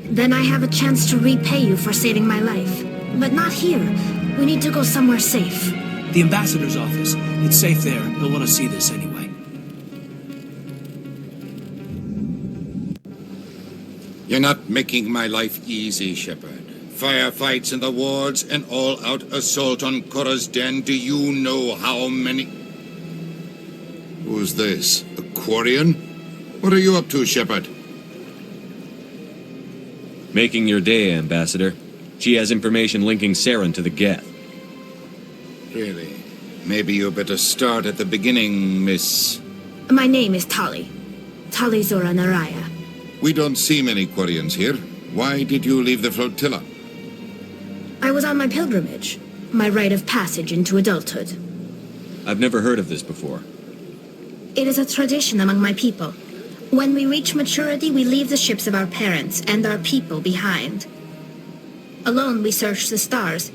Then I have a chance to repay you for saving my life. But not here. We need to go somewhere safe. The ambassador's office. It's safe there. He'll want to see this anyway. You're not making my life easy, Shepard. Firefights in the wards, an all-out assault on Korra's den. Do you know how many... Who's this? A Quarian? What are you up to, Shepard? Making your day, Ambassador. She has information linking Sarin to the Geth. Really? Maybe you better start at the beginning, Miss... My name is Tali. Tali Zora Naraya. We don't see many Quarians here. Why did you leave the flotilla? I was on my pilgrimage. My rite of passage into adulthood. I've never heard of this before. It is a tradition among my people. When we reach maturity, we leave the ships of our parents and our people behind. Alone, we search the stars,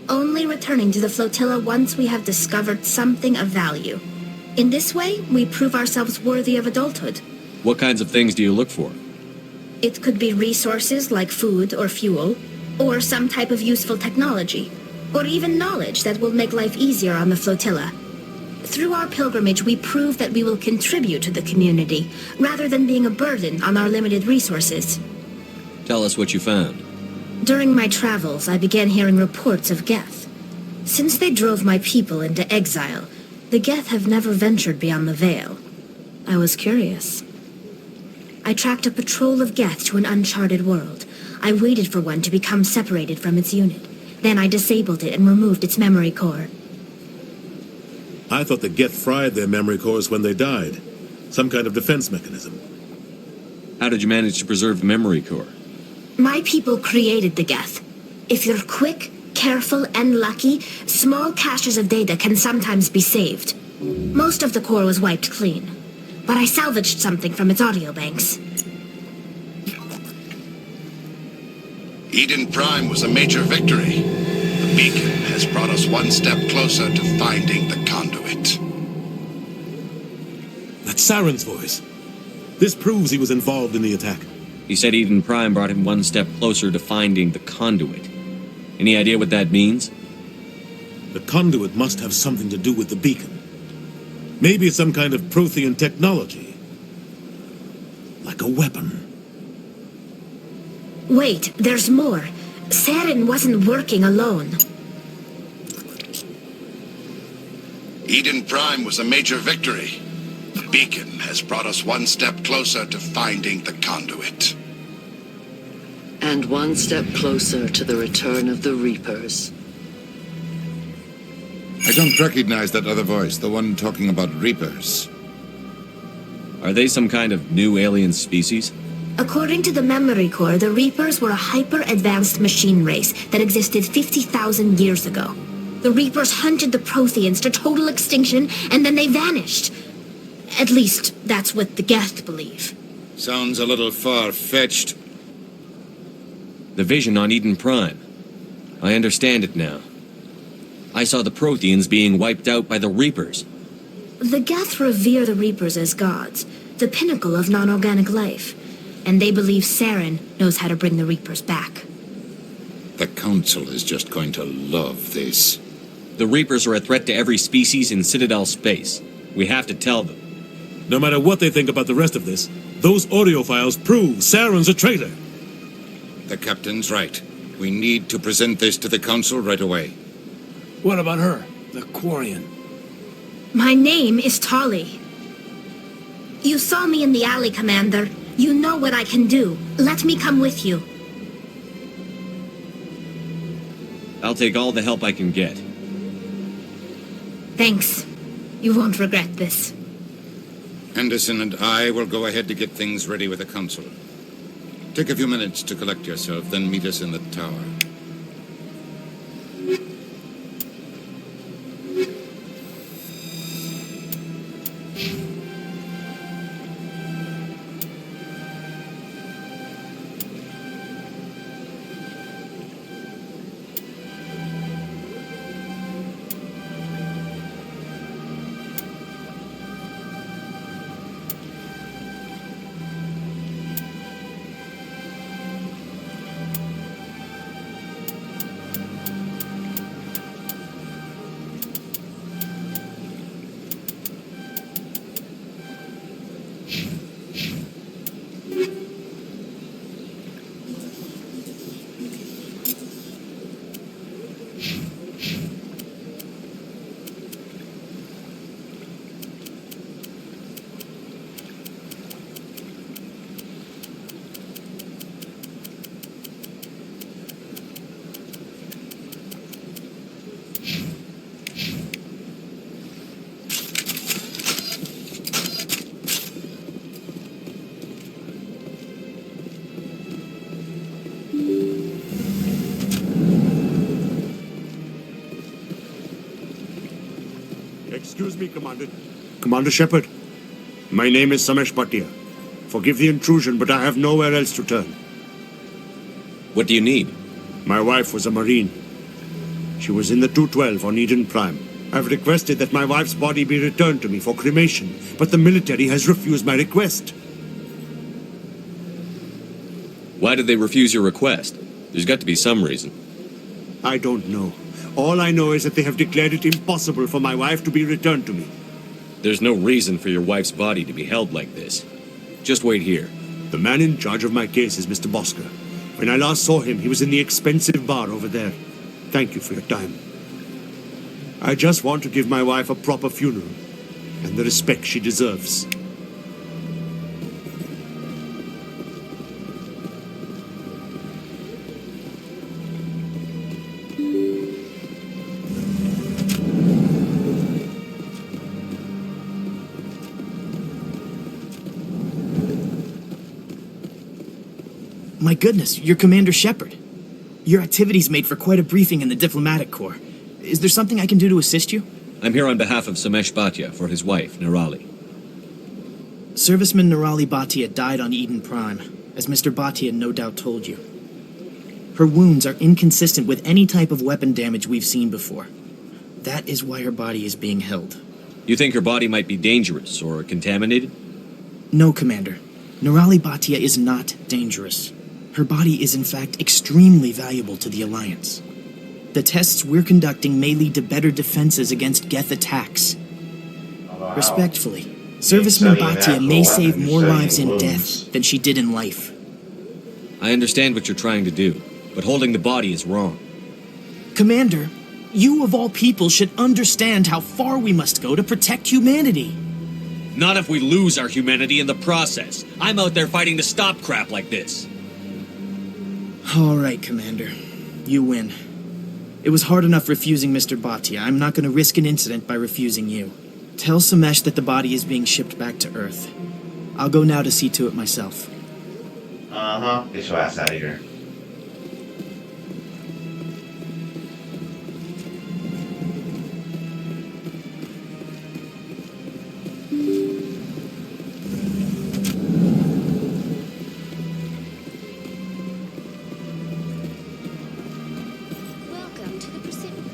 only returning to the flotilla once we have discovered something of value. In this way, we prove ourselves worthy of adulthood. What kinds of things do you look for? It could be resources like food or fuel, or some type of useful technology, or even knowledge that will make life easier on the flotilla. Through our pilgrimage, we prove that we will contribute to the community, rather than being a burden on our limited resources. Tell us what you found. During my travels, I began hearing reports of Geth. Since they drove my people into exile, the Geth have never ventured beyond the Veil. I was curious. I tracked a patrol of Geth to an uncharted world. I waited for one to become separated from its unit. Then I disabled it and removed its memory core. I thought the Geth fried their memory cores when they died. Some kind of defense mechanism. How did you manage to preserve the memory core? My people created the Geth. If you're quick, careful, and lucky, small caches of data can sometimes be saved. Most of the core was wiped clean, but I salvaged something from its audio banks. Eden Prime was a major victory. The beacon has brought us one step closer to finding the conduit. That's Sarin's voice. This proves he was involved in the attack. He said Eden Prime brought him one step closer to finding the conduit. Any idea what that means? The conduit must have something to do with the beacon. Maybe it's some kind of Prothean technology. Like a weapon. Wait, there's more. Sarin wasn't working alone. Eden Prime was a major victory. The beacon has brought us one step closer to finding the conduit. And one step closer to the return of the Reapers. I don't recognize that other voice, the one talking about Reapers. Are they some kind of new alien species? According to the memory core, the Reapers were a hyper-advanced machine race that existed 50,000 years ago. The Reapers hunted the Protheans to total extinction, and then they vanished. At least, that's what the Geth believe. Sounds a little far-fetched. The vision on Eden Prime. I understand it now. I saw the Protheans being wiped out by the Reapers. The Geth revere the Reapers as gods, the pinnacle of non-organic life. And they believe Sarin knows how to bring the Reapers back. The Council is just going to love this. The Reapers are a threat to every species in Citadel space. We have to tell them. No matter what they think about the rest of this, those audio files prove Sarin's a traitor. The Captain's right. We need to present this to the Council right away. What about her, the Quarian? My name is Tali. You saw me in the alley, Commander. You know what I can do. Let me come with you. I'll take all the help I can get. Thanks. You won't regret this. Anderson and I will go ahead to get things ready with the council. Take a few minutes to collect yourself, then meet us in the tower. Excuse me, Commander. Commander Shepard, my name is Samesh Bhatia. Forgive the intrusion, but I have nowhere else to turn. What do you need? My wife was a Marine. She was in the 212 on Eden Prime. I've requested that my wife's body be returned to me for cremation, but the military has refused my request. Why did they refuse your request? There's got to be some reason. I don't know. All I know is that they have declared it impossible for my wife to be returned to me. There's no reason for your wife's body to be held like this. Just wait here. The man in charge of my case is Mr. Bosker. When I last saw him, he was in the expensive bar over there. Thank you for your time. I just want to give my wife a proper funeral and the respect she deserves. My goodness, you're Commander Shepard. Your activities made for quite a briefing in the diplomatic corps. Is there something I can do to assist you? I'm here on behalf of Samesh Bhatia for his wife, Nirali. Serviceman Nirali Bhatia died on Eden Prime, as Mr. Bhatia no doubt told you. Her wounds are inconsistent with any type of weapon damage we've seen before. That is why her body is being held. You think her body might be dangerous or contaminated? No, Commander. Nirali Bhatia is not dangerous. Her body is in fact extremely valuable to the Alliance. The tests we're conducting may lead to better defenses against Geth attacks. Respectfully, Serviceman Bhatia may save more lives in death than she did in life. I understand what you're trying to do, but holding the body is wrong. Commander, you of all people should understand how far we must go to protect humanity. Not if we lose our humanity in the process. I'm out there fighting to stop crap like this. All right, Commander. You win. It was hard enough refusing Mr. Bhatia. I'm not going to risk an incident by refusing you. Tell Samesh that the body is being shipped back to Earth. I'll go now to see to it myself. Get your ass out of here.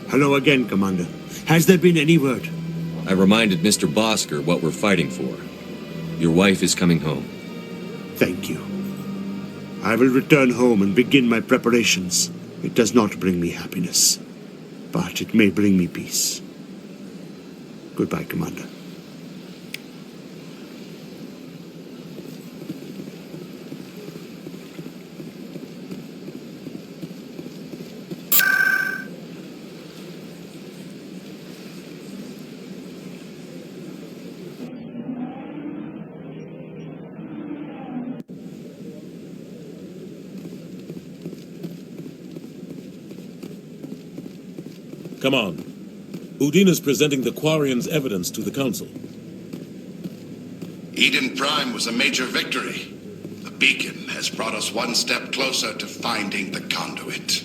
Hello again, Commander. Has there been any word? I reminded Mr. Bosker what we're fighting for. Your wife is coming home. Thank you. I will return home and begin my preparations. It does not bring me happiness, but it may bring me peace. Goodbye, Commander. Come on. Udina's presenting the Quarian's evidence to the Council. Eden Prime was a major victory. The beacon has brought us one step closer to finding the conduit.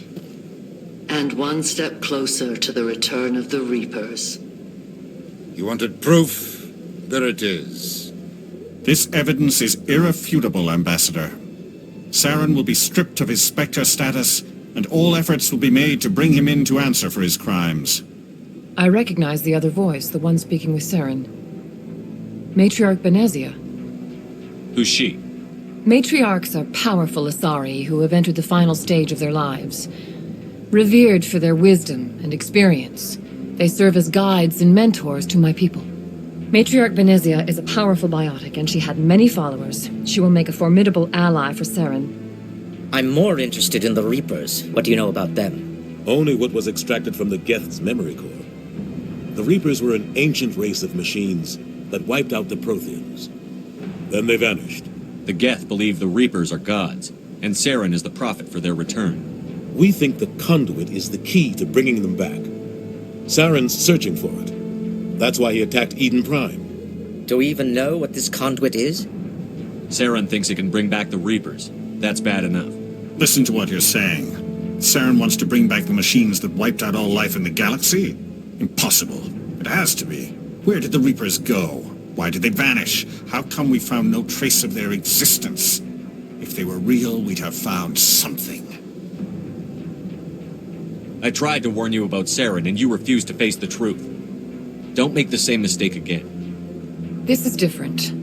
And one step closer to the return of the Reapers. You wanted proof? There it is. This evidence is irrefutable, Ambassador. Sarin will be stripped of his Spectre status, and all efforts will be made to bring him in to answer for his crimes. I recognize the other voice, the one speaking with Sarin. Matriarch Benezia. Who's she? Matriarchs are powerful Asari who have entered the final stage of their lives. Revered for their wisdom and experience, they serve as guides and mentors to my people. Matriarch Benezia is a powerful biotic, and she had many followers. She will make a formidable ally for Sarin. I'm more interested in the Reapers. What do you know about them? Only what was extracted from the Geth's memory core. The Reapers were an ancient race of machines that wiped out the Protheans. Then they vanished. The Geth believe the Reapers are gods, and Sarin is the prophet for their return. We think the conduit is the key to bringing them back. Sarin's searching for it. That's why he attacked Eden Prime. Do we even know what this conduit is? Sarin thinks it can bring back the Reapers. That's bad enough. Listen to what you're saying. Sarin wants to bring back the machines that wiped out all life in the galaxy? Impossible. It has to be. Where did the Reapers go? Why did they vanish? How come we found no trace of their existence? If they were real, we'd have found something. I tried to warn you about Sarin, and you refused to face the truth. Don't make the same mistake again. This is different.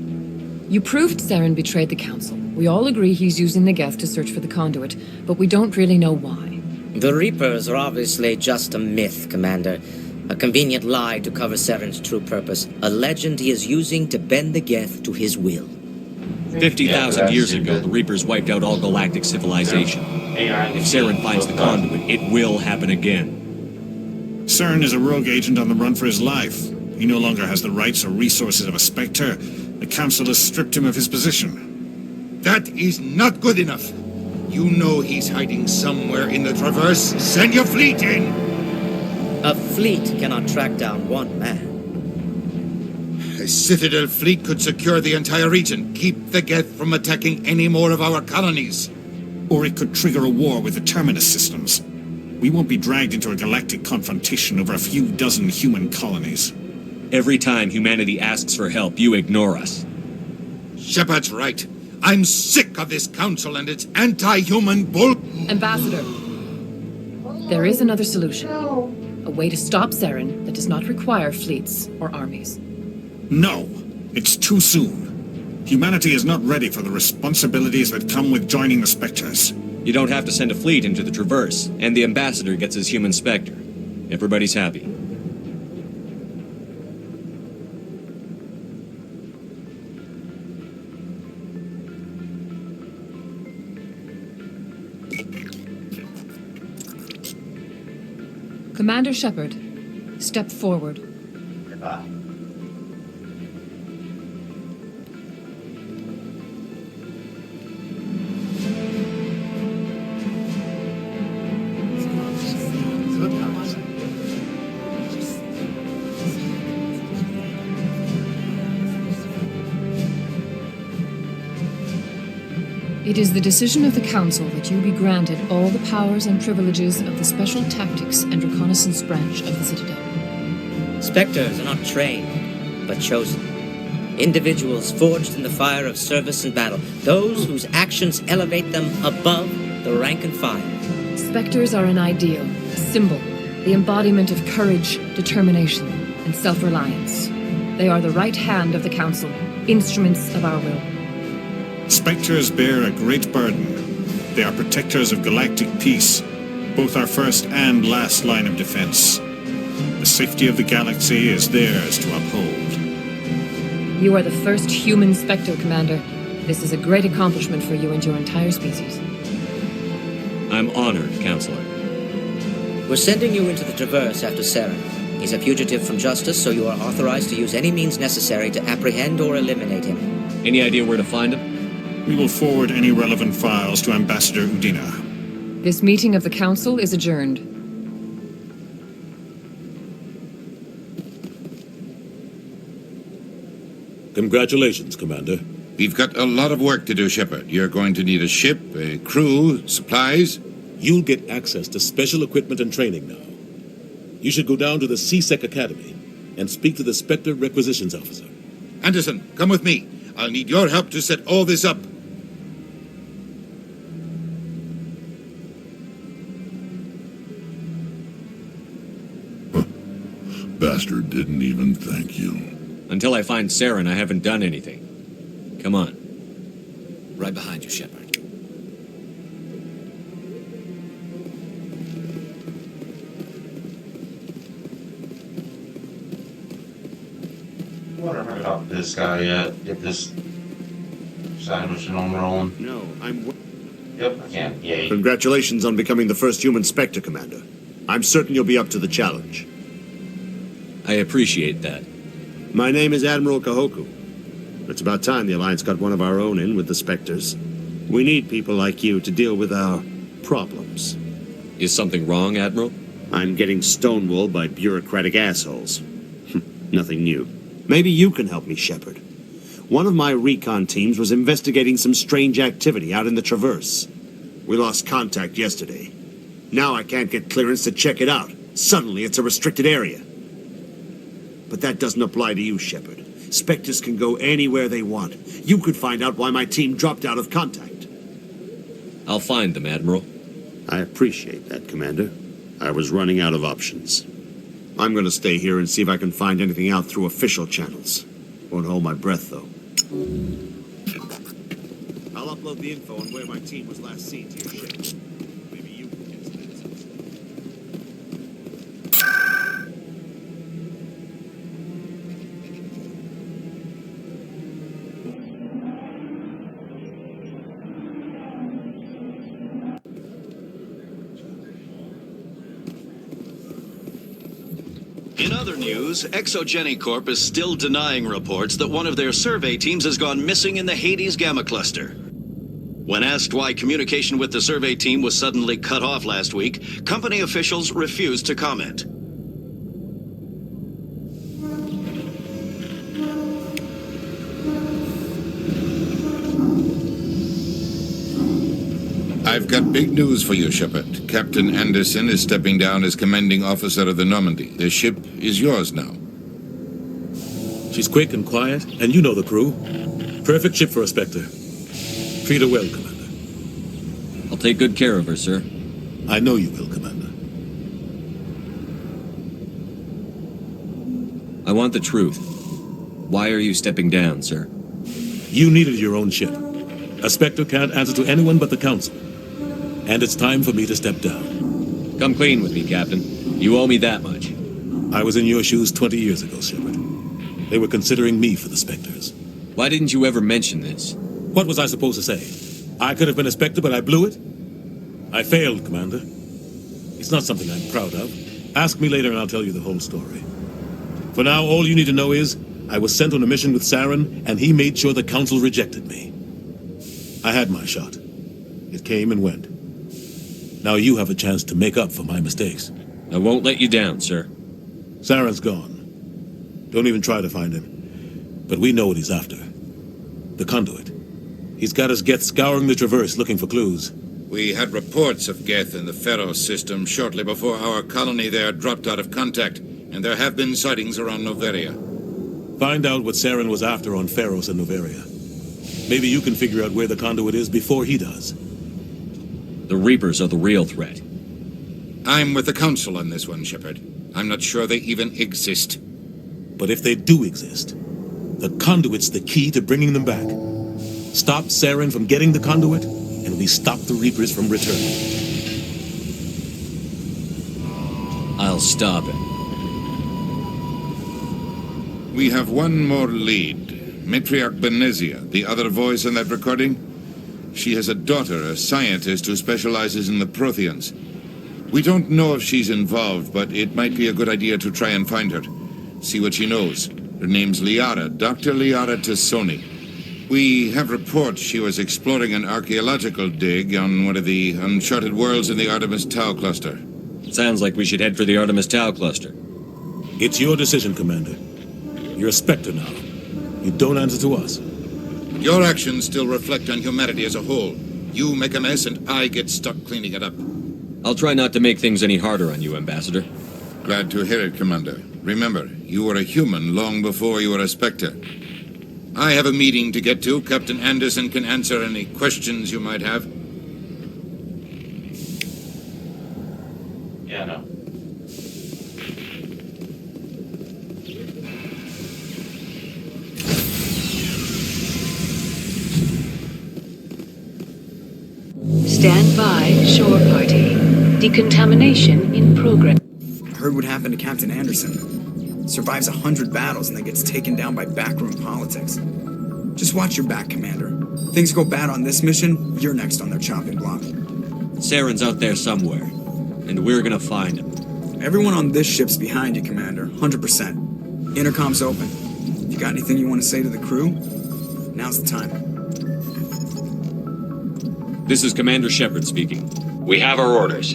You proved Sarin betrayed the Council. We all agree he's using the Geth to search for the conduit, but we don't really know why. The Reapers are obviously just a myth, Commander. A convenient lie to cover Sarin's true purpose. A legend he is using to bend the Geth to his will. 50,000 years ago, the Reapers wiped out all galactic civilization. If Sarin finds the conduit, it will happen again. Sarin is a rogue agent on the run for his life. He no longer has the rights or resources of a Spectre. The Council has stripped him of his position. That is not good enough. You know he's hiding somewhere in the Traverse. Send your fleet in! A fleet cannot track down one man. A Citadel fleet could secure the entire region, keep the Geth from attacking any more of our colonies. Or it could trigger a war with the Terminus systems. We won't be dragged into a galactic confrontation over a few dozen human colonies. Every time humanity asks for help, you ignore us. Shepard's right. I'm sick of this council and its anti-human bull... Ambassador, there is another solution. A way to stop Sarin that does not require fleets or armies. No, it's too soon. Humanity is not ready for the responsibilities that come with joining the Spectres. You don't have to send a fleet into the Traverse, and the Ambassador gets his human Spectre. Everybody's happy. Commander Shepard, step forward. It is the decision of the Council that you be granted all the powers and privileges of the Special Tactics and Reconnaissance Branch of the Citadel. Spectres are not trained, but chosen. Individuals forged in the fire of service and battle. Those whose actions elevate them above the rank and file. Spectres are an ideal, a symbol, the embodiment of courage, determination, and self-reliance. They are the right hand of the Council, instruments of our will. Spectres bear a great burden. They are protectors of galactic peace, both our first and last line of defense. The safety of the galaxy is theirs to uphold. You are the first human Spectre, Commander. This is a great accomplishment for you and your entire species. I'm honored, Counselor. We're sending you into the Traverse after Sarin. He's a fugitive from justice, so you are authorized to use any means necessary to apprehend or eliminate him. Any idea where to find him? We will forward any relevant files to Ambassador Udina. This meeting of the Council is adjourned. Congratulations, Commander. We've got a lot of work to do, Shepard. You're going to need a ship, a crew, supplies. You'll get access to special equipment and training now. You should go down to the CSEC Academy and speak to the Spectre Requisitions Officer. Anderson, come with me. I'll need your help to set all this up. Bastard didn't even thank you. Until I find Sarin, I haven't done anything. Come on. Right behind you, Shepard. I wonder if I can talk to this guy yet. Get this side mission on rolling. No, I'm... Yep, I can. Yay. Congratulations on becoming the first human Spectre, Commander. I'm certain you'll be up to the challenge. I appreciate that. My name is Admiral Kahoku. It's about time the Alliance got one of our own in with the Spectres. We need people like you to deal with our problems. Is something wrong, Admiral? I'm getting stonewalled by bureaucratic assholes. Nothing new. Maybe you can help me, Shepard. One of my recon teams was investigating some strange activity out in the Traverse. We lost contact yesterday. Now I can't get clearance to check it out. Suddenly it's a restricted area. But that doesn't apply to you, Shepard. Spectres can go anywhere they want. You could find out why my team dropped out of contact. I'll find them, Admiral. I appreciate that, Commander. I was running out of options. I'm going to stay here and see if I can find anything out through official channels. Won't hold my breath, though. I'll upload the info on where my team was last seen to your ship. Maybe you can get some answers. In other news, Exogeny Corp is still denying reports that one of their survey teams has gone missing in the Hades Gamma Cluster. When asked why communication with the survey team was suddenly cut off last week, company officials refused to comment. I've got big news for you, Shepard. Captain Anderson is stepping down as commanding officer of the Normandy. The ship is yours now. She's quick and quiet, and you know the crew. Perfect ship for a Spectre. Treat her well, Commander. I'll take good care of her, sir. I know you will, Commander. I want the truth. Why are you stepping down, sir? You needed your own ship. A Spectre can't answer to anyone but the Council. And it's time for me to step down. Come clean with me, Captain. You owe me that much. I was in your shoes 20 years ago, Shepard. They were considering me for the Spectres. Why didn't you ever mention this? What was I supposed to say? I could have been a Spectre, but I blew it? I failed, Commander. It's not something I'm proud of. Ask me later and I'll tell you the whole story. For now, all you need to know is, I was sent on a mission with Sarin, and he made sure the Council rejected me. I had my shot. It came and went. Now you have a chance to make up for my mistakes. I won't let you down, sir. Sarin's gone. Don't even try to find him. But we know what he's after. The conduit. He's got his Geth scouring the Traverse looking for clues. We had reports of Geth in the Pharos system shortly before our colony there dropped out of contact, and there have been sightings around Noveria. Find out what Sarin was after on Pharos and Noveria. Maybe you can figure out where the conduit is before he does. The Reapers are the real threat. I'm with the Council on this one, Shepard. I'm not sure they even exist. But if they do exist, the conduit's the key to bringing them back. Stop Sarin from getting the conduit, and we stop the Reapers from returning. I'll stop it. We have one more lead. Matriarch Benezia, the other voice in that recording. She has a daughter, a scientist who specializes in the Protheans. We don't know if she's involved, but it might be a good idea to try and find her. See what she knows. Her name's Liara, Dr. Liara Tassoni. We have reports she was exploring an archaeological dig on one of the uncharted worlds in the Artemis Tau cluster. Sounds like we should head for the Artemis Tau cluster. It's your decision, Commander. You're a Spectre now. You don't answer to us. Your actions still reflect on humanity as a whole. You make a mess and I get stuck cleaning it up. I'll try not to make things any harder on you, Ambassador. Glad to hear it, Commander. Remember, you were a human long before you were a Spectre. I have a meeting to get to. Captain Anderson can answer any questions you might have. Yeah, no. Stand by, shore party. Decontamination in progress. I heard what happened to Captain Anderson. Survives 100 battles and then gets taken down by backroom politics. Just watch your back, Commander. Things go bad on this mission, you're next on their chopping block. Sarin's out there somewhere, and we're gonna find him. Everyone on this ship's behind you, Commander. 100%. Intercom's open. If you got anything you want to say to the crew, now's the time. This is Commander Shepard speaking. We have our orders.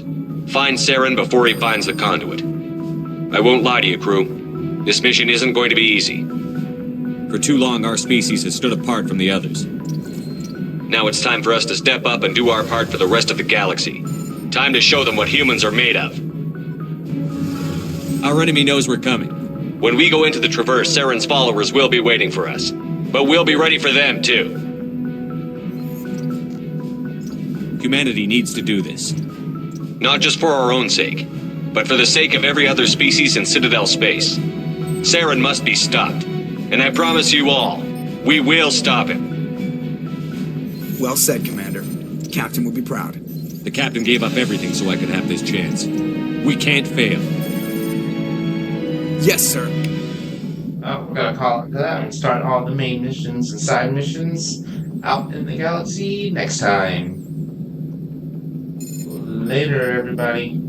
Find Sarin before he finds the conduit. I won't lie to you, crew. This mission isn't going to be easy. For too long, our species has stood apart from the others. Now it's time for us to step up and do our part for the rest of the galaxy. Time to show them what humans are made of. Our enemy knows we're coming. When we go into the Traverse, Sarin's followers will be waiting for us. But we'll be ready for them, too. Humanity needs to do this. Not just for our own sake, but for the sake of every other species in Citadel space. Sarin must be stopped. And I promise you all, we will stop him. Well said, Commander. Captain will be proud. The captain gave up everything so I could have this chance. We can't fail. Yes, sir. Oh, we're gonna call it that and start all the main missions and side missions out in the galaxy next time. Later, everybody.